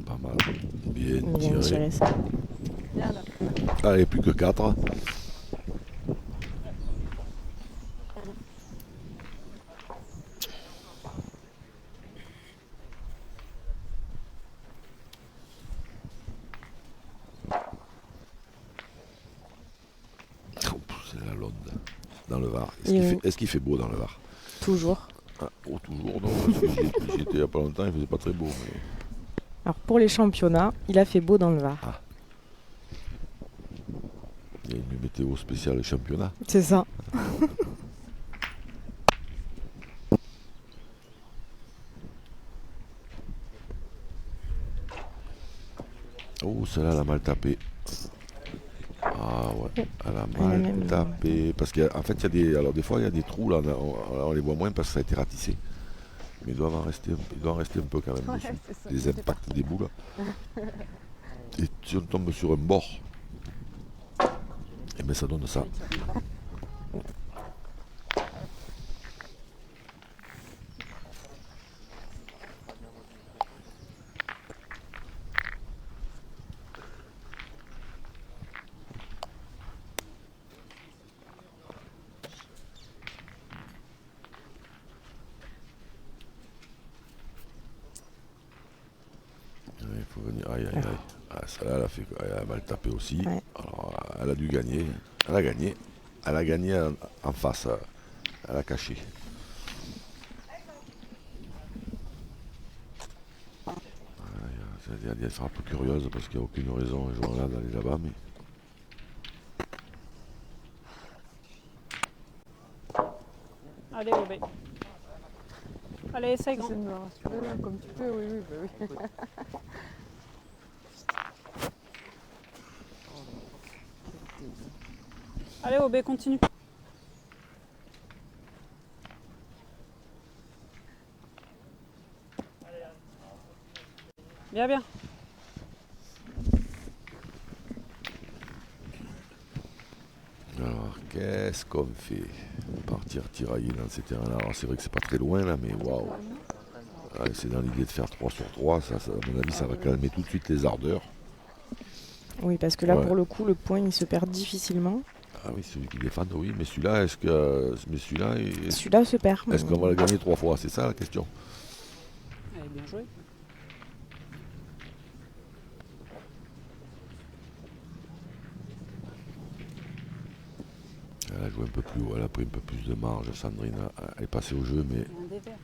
Pas mal. Bien Bien tiré. tiré ça. Viens, dame. Allez, plus que 4. C'est la Londe. Dans le Var. Est-ce qu'il fait beau dans le Var? Toujours. Ah, oh, toujours, non, parce que j'y étais il n'y a pas longtemps, il faisait pas très beau. Mais... Alors pour les championnats, il a fait beau dans le Var. Il y a une météo spéciale championnat. C'est ça. Oh, celle-là, elle a mal tapé. Ah ouais, elle a Elle a mal même- tapé. Parce qu'en fait, il y a des. Alors des fois, il y a des trous, là, on les voit moins parce que ça a été ratissé. Mais il doit en rester un peu quand même Ouais, dessus. c'est ça. Les impacts des boules. Et si on tombe sur un bord, et bien ça donne ça. Il faut venir. Aïe. Ah, celle-là, elle a mal tapé aussi. Ouais. Alors, elle a dû gagner. Elle a gagné. Elle a gagné en face. Elle a caché. Il y a des frappes curieuses parce qu'il n'y a aucune raison jouant là d'aller là-bas. Mais... Allez, Obé. Allez, essaye, grand. Essaie de me rassurer là, comme tu peux, oui, oui, bah oui. Allez, Obé, continue. Bien, bien. Alors, qu'est-ce qu'on fait? Partir tirailler dans ces terrains-là. Alors, c'est vrai que c'est pas très loin là, mais waouh! Ouais, c'est dans l'idée de faire 3 sur 3. Ça, à mon avis, ça va calmer tout de suite les ardeurs. Oui, parce que là, Ouais. pour le coup, le point, il se perd difficilement. Ah oui, celui qui défend, oui. Mais celui-là, est-ce que. Mais celui-là, Celui-là se perd. est-ce qu'on va le gagner 3 fois? C'est ça la question. Allez, bien joué. Elle a joué un peu plus haut, elle a pris un peu plus de marge. Sandrine elle est passée au jeu, mais. Il y a un des verts.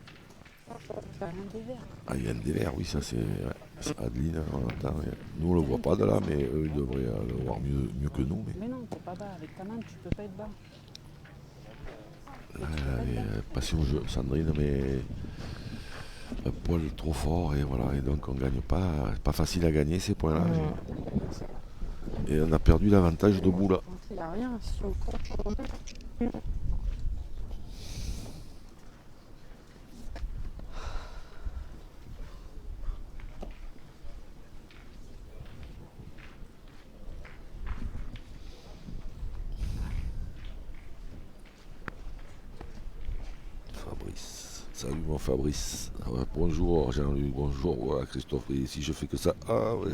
Il y a un des verts. Ah, il y a un dévers, oui, ça c'est. C'est Adeline, on entend. Nous on le voit pas de là, mais eux ils devraient le voir mieux que nous. Mais Mais non, t'es pas bas. Avec ta main, tu peux pas être bas. là, elle est passée au jeu, Sandrine, mais. Un poil trop fort, et voilà, et donc on gagne pas. C'est pas facile à gagner ces points-là. Et on a perdu l'avantage debout là. Il n'y a rien, si on compte. Fabrice. Salut mon Fabrice. Ah ouais, bonjour Jean-Luc, bonjour, voilà Christophe. Et si je fais que ça, ah ouais.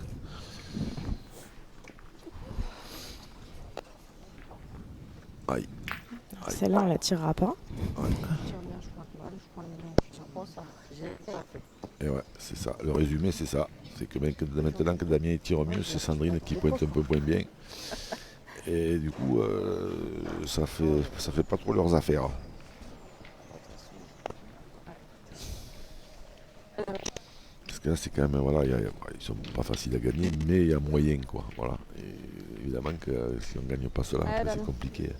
Aïe. Aïe. Celle-là, on la tirera pas. Ouais. Tire bien, je crois. Allez, je prends les mains. Tu tires pas ça. Et ouais, c'est ça. Le résumé, c'est ça. C'est que maintenant que Damien tire mieux, c'est Sandrine qui pointe un peu moins bien. Et du coup, ça fait pas trop leurs affaires. Parce que là, c'est quand même, voilà, ils sont pas faciles à gagner, mais il y a moyen, quoi. Voilà. Et évidemment que si on gagne pas cela, après, c'est compliqué.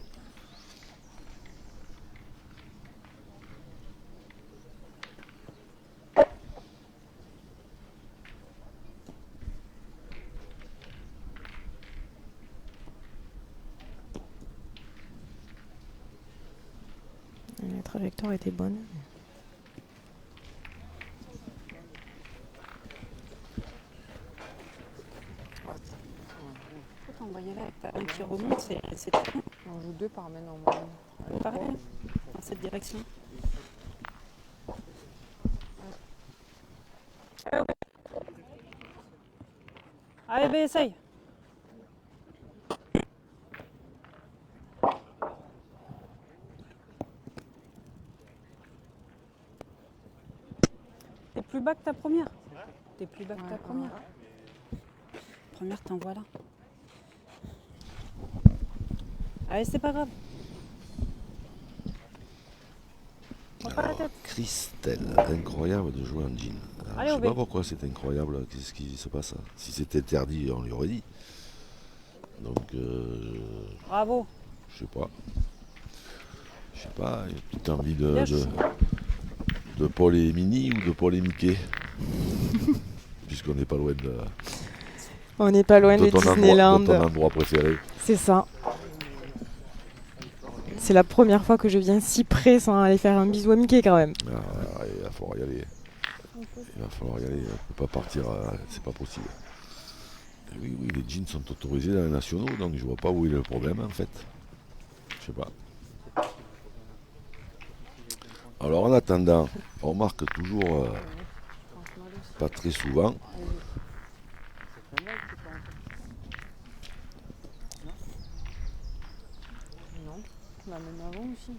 La trajectoire était bonne. Faut t'envoyer là avec ta main qui remonte, c'est très bien. On joue deux par main normalement. Pareil, hein, dans cette direction. Allez, ben, essaye. T'es plus bas que ta première. T'es plus bas que ta première. Première, t'envoies là. Allez, c'est pas grave. Prends pas la tête. Christelle, incroyable de jouer en jean. Alors, Allez, je sais Obé. pas pourquoi c'est incroyable, qu'est-ce qui se passe. Si c'était interdit, on lui aurait dit. Donc, Bravo. je sais pas. Je sais pas, il y a une petite envie de Bien joué. Paul et Minnie ou de Paul et Mickey. Puisqu'on n'est pas loin On n'est pas loin de Disneyland. de ton endroit préféré. C'est ça. C'est la première fois que je viens si près sans aller faire un bisou à Mickey quand même. Ah, il va falloir y aller. Il va falloir y aller. On peut pas partir, c'est pas possible. Et oui, les jeans sont autorisés dans les nationaux, donc je vois pas où est le problème en fait. Je sais pas. Alors en attendant, on marque toujours pas très souvent. Non, la même avant aussi.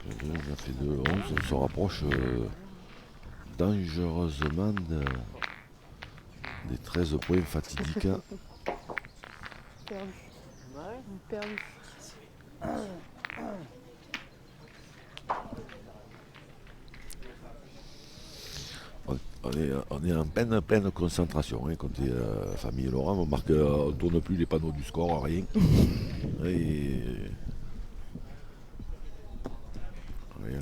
Donc, on a fait 2-11, on se rapproche dangereusement des 13 points fatidiques. Perdu. Bah ouais. Perdu. On est en pleine concentration. Hein, quand on est famille Laurent, on marque, on tourne plus les panneaux du score, rien. Et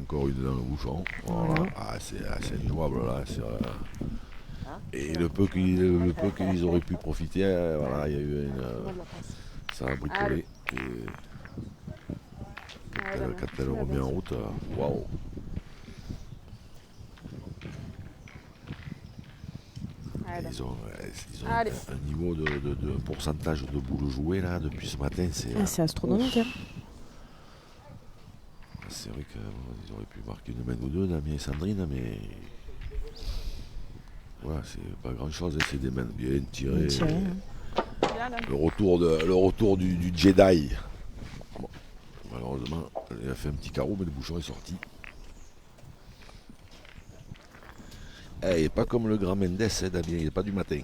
encore une dans le bouchon. Voilà. Voilà. Ah, c'est injouable là. Hein Et le peu qu'ils auraient pu profiter, voilà, il y a eu On va de la passe. ça a bricolé. Et quand elle remet en route, waouh. Ils ont Allez. un niveau de pourcentage de boules jouées là depuis ce matin, C'est astronomique. Hein. c'est vrai qu'ils auraient pu marquer une main ou deux, Damien et Sandrine, mais voilà, c'est pas grand chose, c'est des mains bien tirées. Le retour du Jedi. Bon, malheureusement, il a fait un petit carreau, mais le bouchon est sorti. Il n'est pas comme le grand Mendes, hein, Damien, il n'est pas du matin.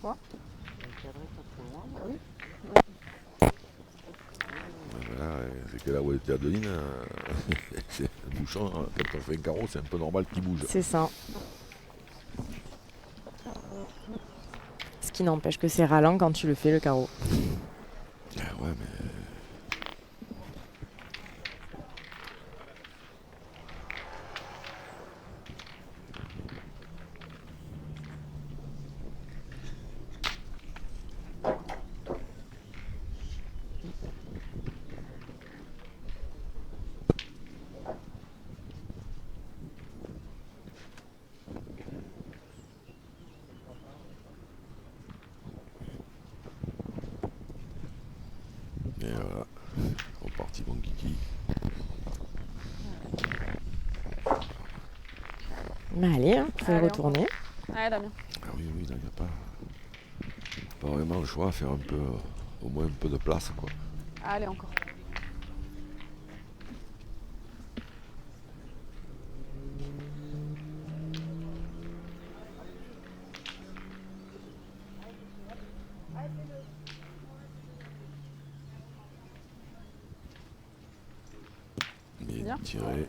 Encadré pas trop loin. Voilà, c'est que là où était Adeline, le bouchon, quand on fait un carreau, c'est un peu normal qu'il bouge. C'est ça. Ce qui n'empêche que c'est ralent quand tu le fais le carreau. Ouais, mais. Et voilà, reparti mon kiki. Mais allez, hein, faut y Allez, retourner. Allez, Damien. Ah oui, il n'y a pas vraiment le choix, faire un peu, au moins un peu de place, quoi. Allez, encore. Bien tiré.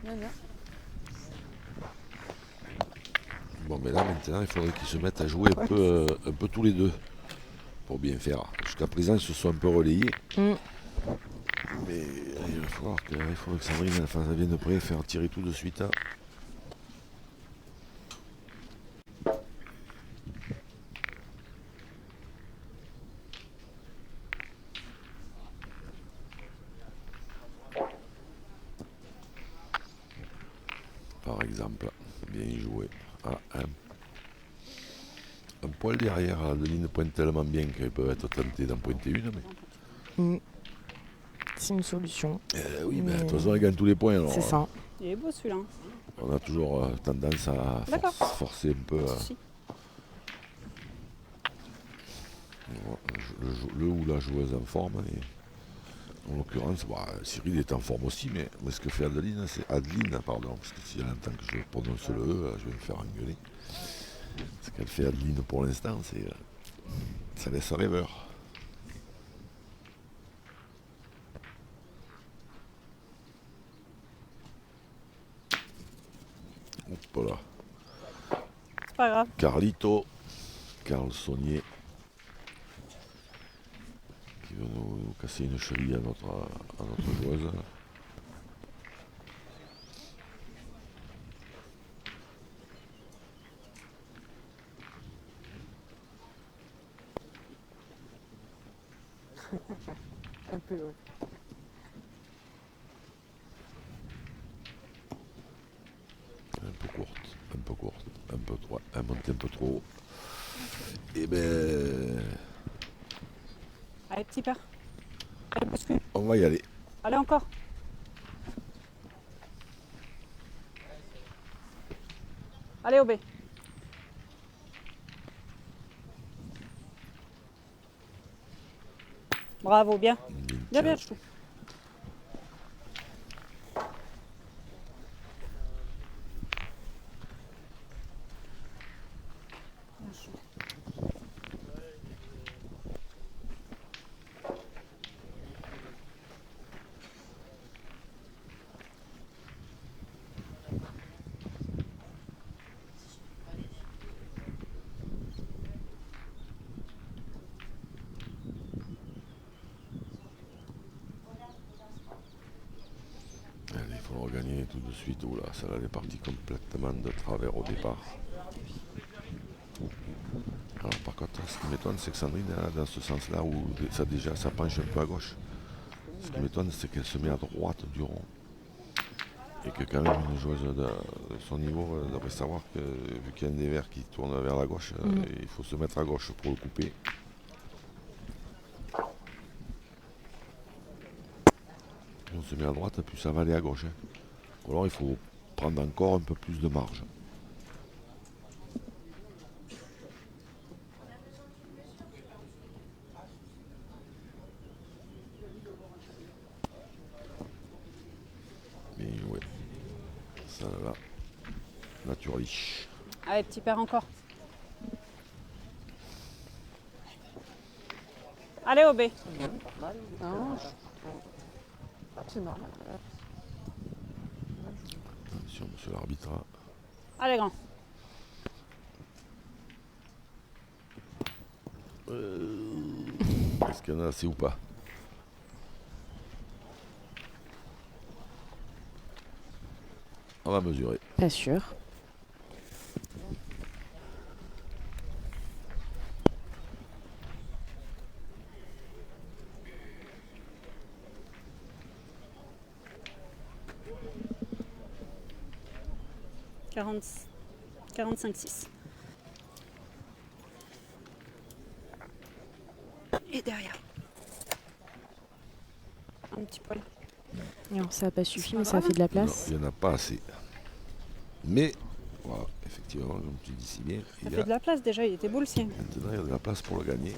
Bien. Bon, mais là maintenant, il faudrait qu'ils se mettent à jouer un peu tous les deux pour bien faire. Jusqu'à présent, ils se sont un peu relayés. Mm. Mais il va falloir que Sandrine, enfin, ça vienne de près, faire tirer tout de suite. Hein. Par exemple, bien joué. Ah, un poil derrière, Adeline pointe tellement bien qu'elle peut être tentée d'en pointer une. Mais... Mm. C'est une solution. Oui, mais de toute façon, elle gagne tous les points. Alors, C'est ça. Il est beau celui-là. on a toujours tendance à forcer un peu Si. le ou la joueuse en forme. Et en l'occurrence, Cyril est en forme aussi, mais ce que fait Adeline, parce que si elle entend que je prononce le E, je vais me faire engueuler. Ce qu'elle fait Adeline pour l'instant, ça laisse rêveur. Hop là. C'est pas grave. Carl Saunier, qui veut nous casser une cheville à notre joueuse. Un peu, ouais. Un peu courte, un peu trop, un monté un peu trop haut. Et ben, Allez, petit père. Allez, bouscule. on va y aller. Allez, encore. Allez, Obé. Bravo, bien. Bien Bien, bien, tiré. je trouve. Allez, il faut le regagner tout de suite. Oula, ça là, elle est partie complètement de travers au départ. Alors par contre, ce qui m'étonne, c'est que Sandrine, dans ce sens-là, où ça déjà, ça penche un peu à gauche. Ce qui m'étonne, c'est qu'elle se met à droite du rond. Et que quand même une joueuse de son niveau devrait savoir que vu qu'il y a un des verts qui tourne vers la gauche, il faut se mettre à gauche pour le couper. Plus on se met à droite, plus ça va aller à gauche. Ou alors il faut prendre encore un peu plus de marge. Mais ouais, ça va. Naturlich. Allez, petit père encore. Allez, OB. Non, c'est normal. Attention, monsieur l'arbitre. Allez, grand. Est-ce qu'il y en a assez ou pas? On va mesurer. Pas sûr. « 45,6. Et derrière. Un petit poil. Non, ça n'a pas suffi, C'est mais pas ça grave. fait de la Non, place. il n'y en a pas assez. Mais, voilà, effectivement, comme tu dis si bien, Ça il y fait a, de la place déjà, il était beau le sien. maintenant il y a de la place pour le gagner.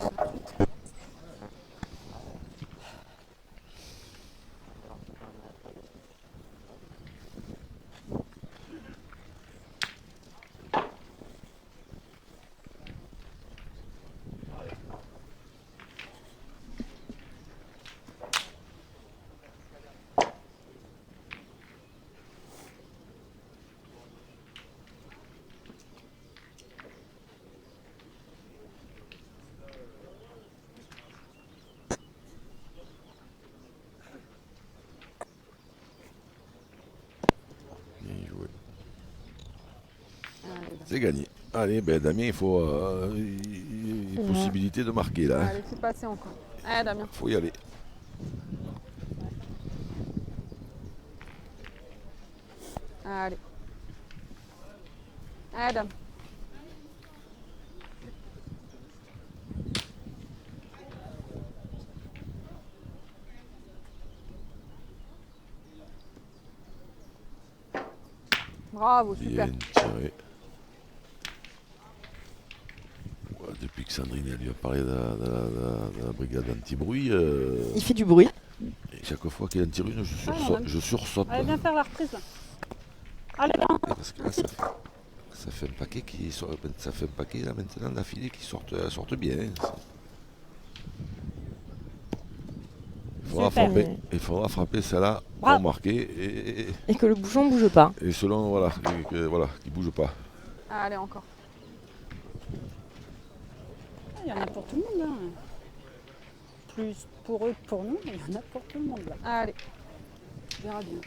Bien joué. C'est gagné. Allez, ben Damien, il faut possibilité de marquer là. Allez, fais passer encore. Allez, Damien. Faut y aller. Allez. Allez, Dame. Bravo, super. Bien tiré. Ouais, depuis que Sandrine elle lui a parlé de la brigade anti-bruit, Il fait du bruit. et chaque fois qu'il en tire une, on aime. je sursaute. Allez, viens faire la reprise là. Allez, grand. Parce que là, ça fait un paquet ça fait un paquet là maintenant d'affilée qui sortent bien. Super. Il faudra frapper celle-là pour Bravo. marquer Et que le bouchon bouge pas. et selon voilà, qu'il bouge pas. Allez, encore. Il y en a pour tout le monde. Hein. Plus pour eux que pour nous, mais il y en a pour tout le monde là. Allez. On verra bien.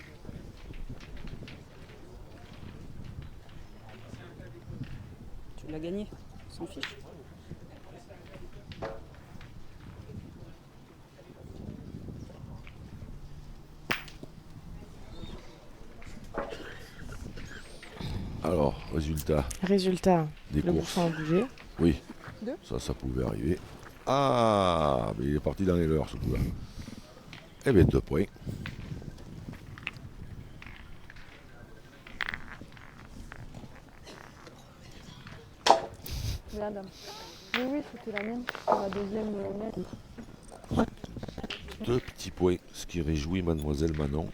Tu l'as gagné, on s'en fiche. Alors, résultat Résultat, des le courses. bouchon a bougé. Oui, Deux. ça pouvait arriver. Ah, mais il est parti dans les leurs ce coup-là. Eh bien, 2 points. Bien, Dame. Oui, oui, c'était la mienne. C'est la deuxième mienne. 2 petits points, ce qui réjouit mademoiselle Manon.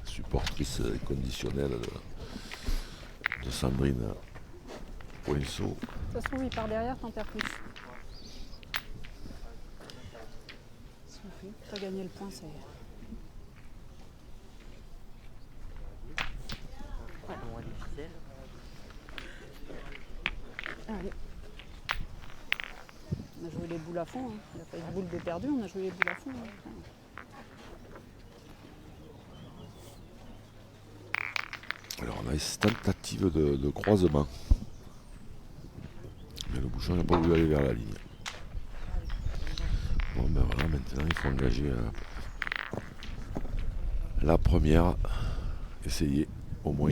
Supportrice inconditionnelle de Sandrine Poinceau. Ça se trouve, il part derrière, t'en perds plus. T'as gagné le point, ça y est. On a des ficelles. Allez. On a joué les boules à fond. Hein. Il n'y a pas eu de boule de perdu, on a joué les boules à fond. Hein. Alors on a cette tentative de croisement. Mais le bouchon n'a pas voulu aller vers la ligne. Bon ben voilà, maintenant il faut engager la première. Essayer au moins.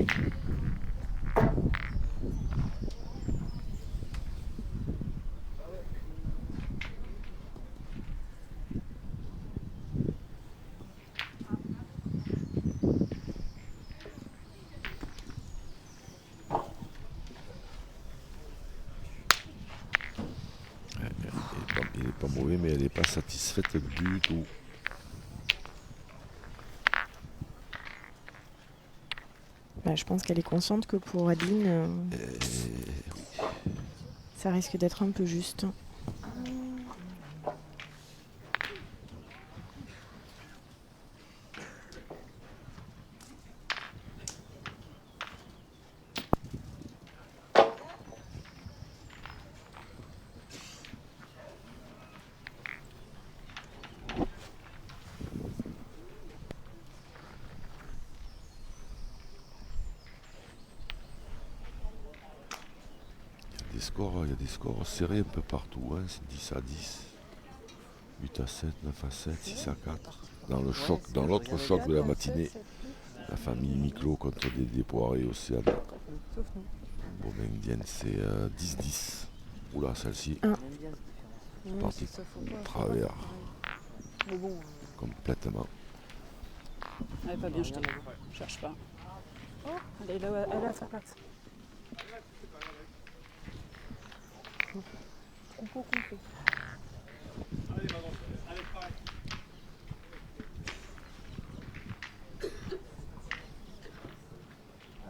Il n'est pas mauvais, mais elle n'est pas satisfaite du tout. Bah, je pense qu'elle est consciente que pour Adeline, ça risque d'être un peu juste. Il y a des scores serrés un peu partout, hein. C'est 10 à 10, 8 à 7, 9 à 7, 6 à 4. Dans le choc, dans l'autre choc de la matinée, la famille Miclo contre Dédé Poiré et Océane. Bomendienne, c'est 10-10. Oula, celle-ci, partie travers complètement. Elle n'est pas bien jetée. Je cherche pas. Elle est à sa place. Concours complet.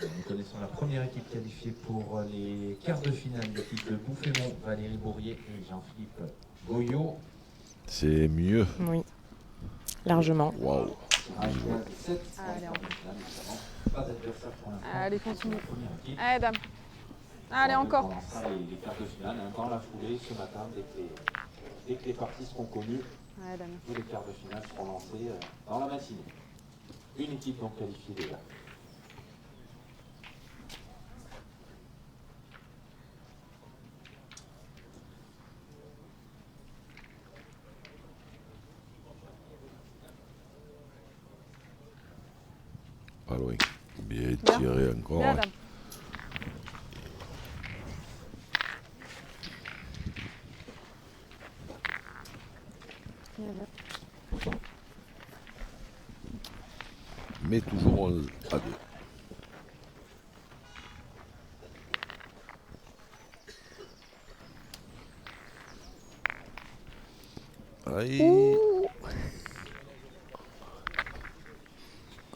Nous connaissons la première équipe qualifiée pour les quarts de finale, l'équipe de Bouffémont, Valérie Bourrier et Jean-Philippe Goyot. C'est mieux. Oui, largement. Waouh. Allez, continue. Allez, dame. Allez, encore. On commencera les quarts de finale dans la foulée ce matin, dès que les parties seront connues. Allez, dame. Tous les quarts de finale seront lancés dans la matinée. Une équipe donc qualifiée déjà. Pas loin. Bien tiré encore. Bien, Ouais. dame. Mais toujours à 2. Aïe.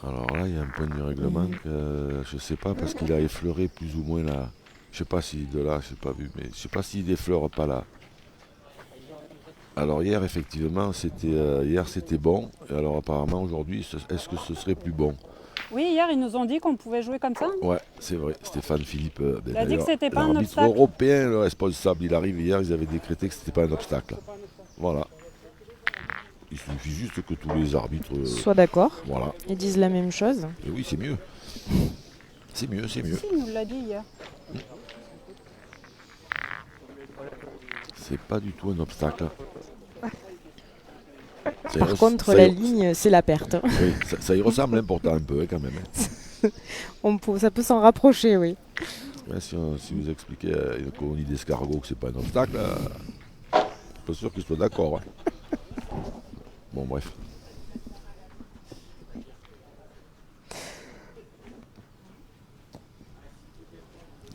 Alors là, il y a un point du règlement que je sais pas parce qu'il a effleuré plus ou moins là. Je sais pas si de là, je sais pas vu, mais je sais pas s'il effleure pas là. Alors hier, effectivement, c'était bon. Et alors apparemment aujourd'hui, est-ce que ce serait plus bon? Oui, hier, ils nous ont dit qu'on pouvait jouer comme ça. Ouais, c'est vrai. Stéphane Philippe, Il a dit que c'était pas un l'arbitre obstacle. européen, le responsable, il arrive hier, ils avaient décrété que c'était pas un obstacle. Voilà. Il suffit juste que tous les arbitres. Soit d'accord, Voilà. ils disent la même chose. Et oui, c'est mieux. C'est mieux, c'est mieux. Si, il nous l'a dit hier. C'est pas du tout un obstacle. Par contre, la ligne, c'est la perte. Oui, ça y ressemble hein, pourtant un peu hein, quand même. Hein. Ça peut s'en rapprocher, oui. Ouais, si vous expliquez à une colonie d'escargots que c'est pas un obstacle, je suis pas sûr qu'ils soient d'accord. Hein. Bon, bref.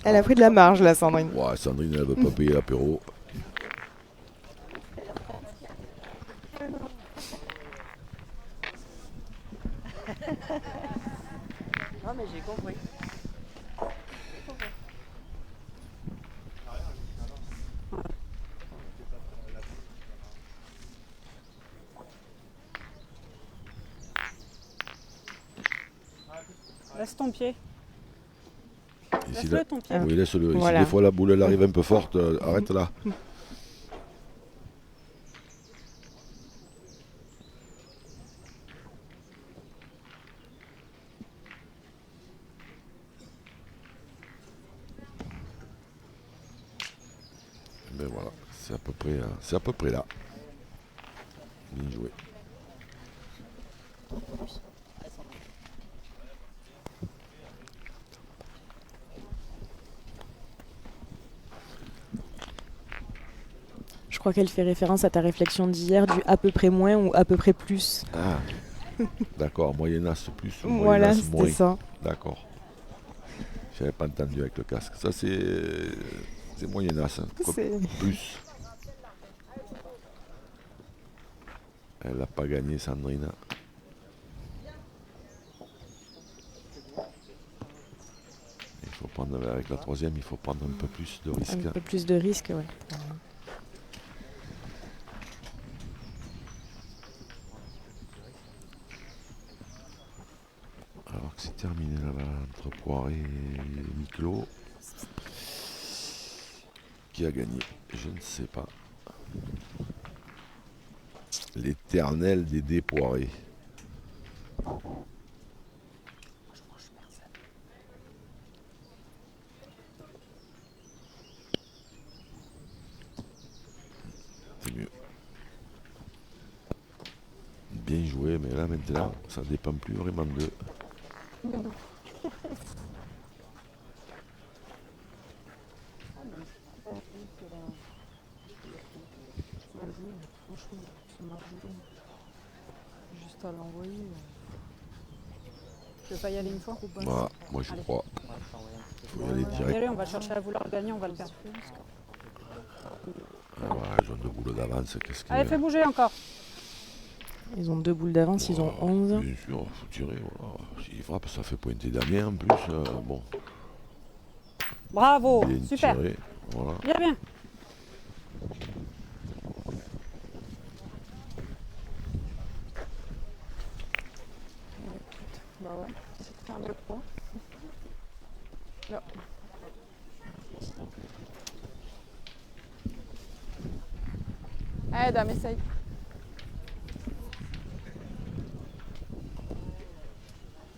Elle a pris de la marge, là, Sandrine. Ouais, Sandrine, elle veut pas payer l'apéro. Non, mais j'ai compris. Laisse ton pied. Ici, Laisse-le ton pied. oui, laisse-le. Ici, Voilà. des fois, la boule, elle arrive un peu forte. Arrête là. Ben voilà, c'est à peu près là. Bien joué. Je crois qu'elle fait référence à ta réflexion d'hier du à peu près moins ou à peu près plus. Ah, d'accord, moyennasse plus ou Voilà, moyennasse moins. c'était ça. D'accord. J'avais pas entendu avec le casque. Ça, c'est moyennasse. Hein. C'est- Plus. Elle n'a pas gagné, Sandrine. Il faut prendre, avec la troisième, il faut prendre un peu plus de risques. Un peu plus de risque, ouais. Alors que c'est terminé là-bas entre Poiré et Miclot. Qui a gagné? Je ne sais pas. L'éternel Dédé Poiré. C'est mieux. Bien joué, mais là maintenant, ça dépend plus vraiment d'eux. Franchement, ça marche bien. Juste à l'envoyer. Tu veux pas y aller une fois? Voilà, moi je Allez. crois. Il faut y aller direct. Allez, on va chercher à vouloir gagner, on va le perdre. Ah, voilà, ils ont deux boules d'avance. Qu'est-ce qu'il y a? Allez, fais bouger encore. Ils ont 2 boules d'avance, ils ont 11. Bien sûr, il faut tirer. Voilà. S'il frappe, ça fait pointer Damien en plus. Bon, Bravo, bien super. tiré. Voilà. Bien, bien. Bah ouais, c'est un autre point. Là. Allez, dame, essaye.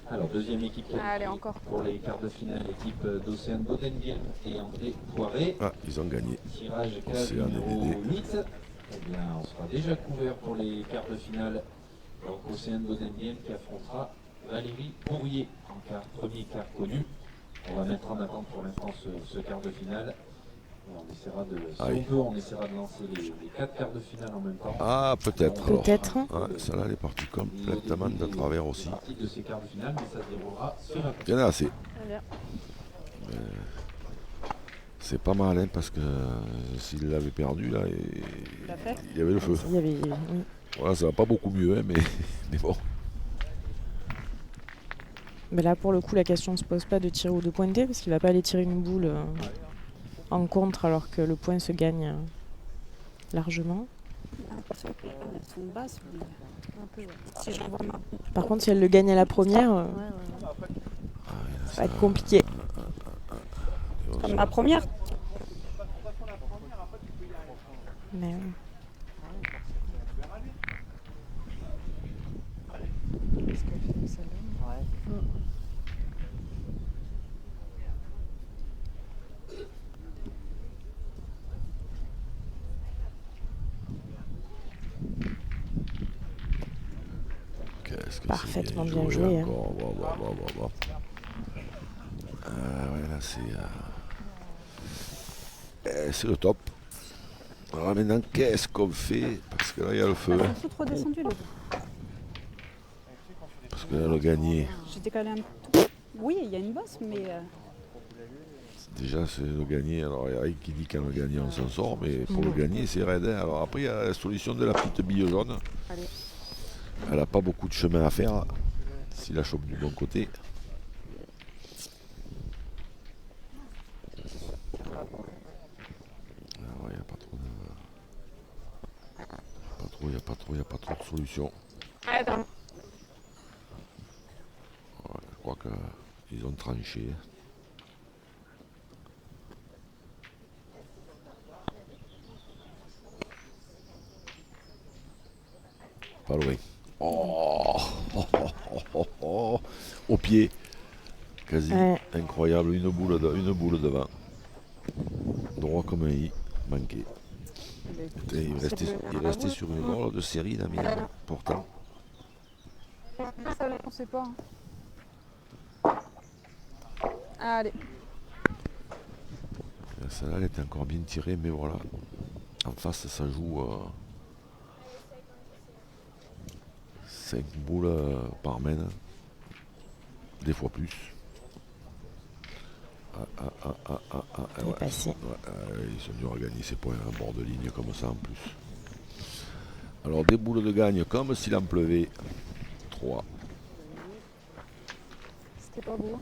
Alors, deuxième équipe qualifiée Allez, encore. pour les quarts de finale, équipe d'Océane Bodenguen et André Poiré. Ah, ils ont gagné. Tirage case Océane et numéro Dédé. 8. Eh bien, on sera déjà couvert pour les quarts de finale. Donc, Océane Bodenguen qui affrontera Valérie Bourrier en premier quart connu. On va mettre en attente pour l'instant ce quart de finale. Et on essaiera de, si Aïe. on peut, on essaiera de lancer les 4 quarts de finale en même temps. Ah, peut-être. alors. Peut-être. Ah, celle-là, elle est partie complètement de travers aussi. Partie de ces quarts de finale, mais ça se déroulera sur un Il y en a assez. Très bien. C'est pas mal, hein, parce que s'il l'avait perdu, là, Tu l'as fait? il y avait le feu. Il y avait... oui. Voilà, ça va pas beaucoup mieux, hein, mais bon. Mais là, pour le coup, la question ne se pose pas de tirer ou de pointer, parce qu'il va pas aller tirer une boule en contre, alors que le point se gagne largement. J'ai l'impression qu'elles sont basses. Mais... Un peu, ouais. Si j'envoie ma... Par contre, si elle le gagne à la première, Ouais, ouais. ça va être compliqué. Comme ma première. Mais, Qu'est-ce qu'elle fait, celle-là? Ouais. Qu'est-ce que Parfaitement c'est bien joué, hein. encore. Wow. Ouais, là, c'est le top. Alors maintenant, qu'est-ce qu'on fait? Parce que là, il y a le feu. Elles sont trop descendues, les deux. Parce que là, le gagné, J'ai décalé un peu. Oui, il y a une bosse, mais... déjà, c'est le gagné. Alors, il y a rien qui dit qu'en le gagné, on s'en sort, mais pour le gagner, c'est raide. Hein. Alors après, il y a la solution de la petite bille jaune. Allez. Elle n'a pas beaucoup de chemin à faire. S'il la chope du bon côté. Il n'y a pas trop de solutions. Voilà, je crois qu'ils ont tranché. Pas loin. Oh, au pied. Quasi incroyable. Une boule devant. Droit comme un i. Manqué. Putain, il restait sur une drôle de série, Damien. Pourtant. Ça, on sait pas. Allez. Celle-là, elle était encore bien tirée, mais voilà. En face, ça joue 5 boules par main. Des fois plus. Il est passé. Ils sont durs à gagner ces points à bord de ligne comme ça en plus. Alors des boules de gagne comme s'il en pleuvait. 3. C'était pas beau.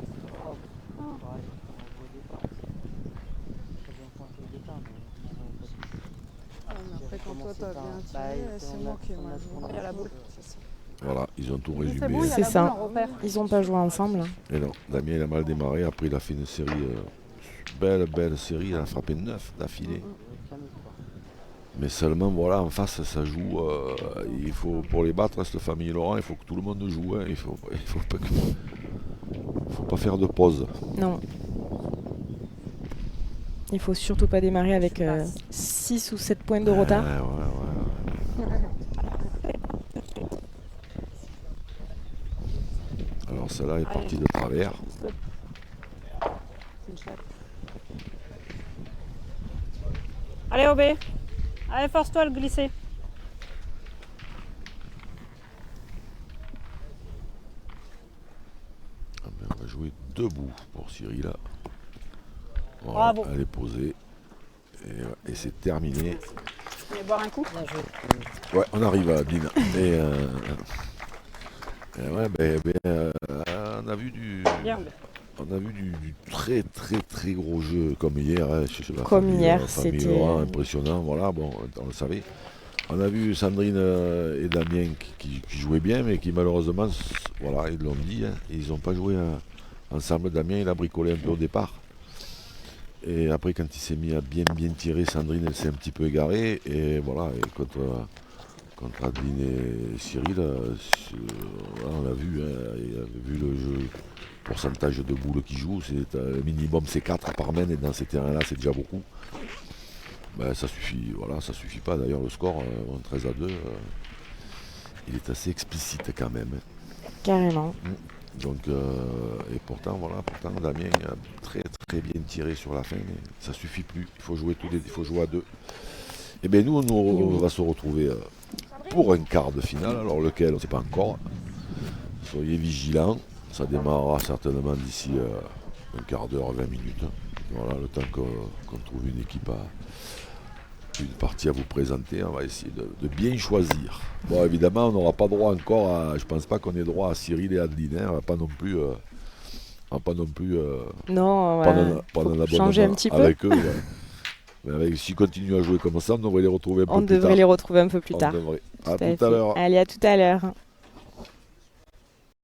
Après, quand toi t'as bien tiré, c'est moi qui ai mal joué. Il y a la boule, c'est ça. Voilà, ils ont tout C'est résumé. bon, il y a C'est la ça. boule en repère. Ils ont pas joué ensemble. Et non, Damien il a mal démarré, après il a fait une série, belle série, il a frappé 9 d'affilée. Mais seulement voilà, en face ça joue, il faut, pour les battre, cette famille Laurent, il faut que tout le monde joue, hein, il faut pas faire de pause. Non. Il faut surtout pas démarrer avec 6 ou 7 points de retard. Ouais. Alors celle-là est partie de travers. Allez, Obé. Allez, force-toi à le glisser. On va jouer debout pour Cyril. Voilà, Bravo. elle est posée. Et c'est terminé. Vous voulez boire un coup? Ouais, on arrive à Dina. Et ouais, on a vu du. Bien. On a vu du très gros jeu comme hier. Hein, chez la Comme famille, hier, famille c'était Laurent, impressionnant. Voilà, bon, on le savait. On a vu Sandrine et Damien qui jouaient bien, mais qui malheureusement, voilà, ils l'ont dit, hein, ils n'ont pas joué ensemble. Damien, il a bricolé un peu au départ. Et après, quand il s'est mis à bien tirer, Sandrine, elle s'est un petit peu égarée. Et voilà, et contre Adeline et Cyril, voilà, on l'a vu, hein, il a vu le jeu, pourcentage de boules qui jouent, le minimum c'est 4 par main, et dans ces terrains-là, c'est déjà beaucoup. Ben, ça suffit, voilà, ça suffit pas. D'ailleurs, le score, 13-2, il est assez explicite quand même. Carrément. Donc, et pourtant, Damien a très bien tiré sur la fin, mais ça suffit plus. Il faut jouer à 2. Et bien nous, on va se retrouver pour un quart de finale. Alors lequel, on ne sait pas encore. Soyez vigilants. Ça démarrera certainement d'ici un quart d'heure, 20 minutes. Voilà, le temps qu'on trouve une équipe une partie à vous présenter, on va essayer de bien choisir. Bon, évidemment, on n'aura pas droit encore à. Je pense pas qu'on ait droit à Cyril et Adeline. Hein, on va pas non plus. Non, pendant la changer un petit peu. avec eux. Ouais. Mais s'ils continuent à jouer comme ça, on devrait les retrouver un peu plus tard. On devrait les retrouver un peu plus tard. À tout à l'heure. Allez, à tout à l'heure.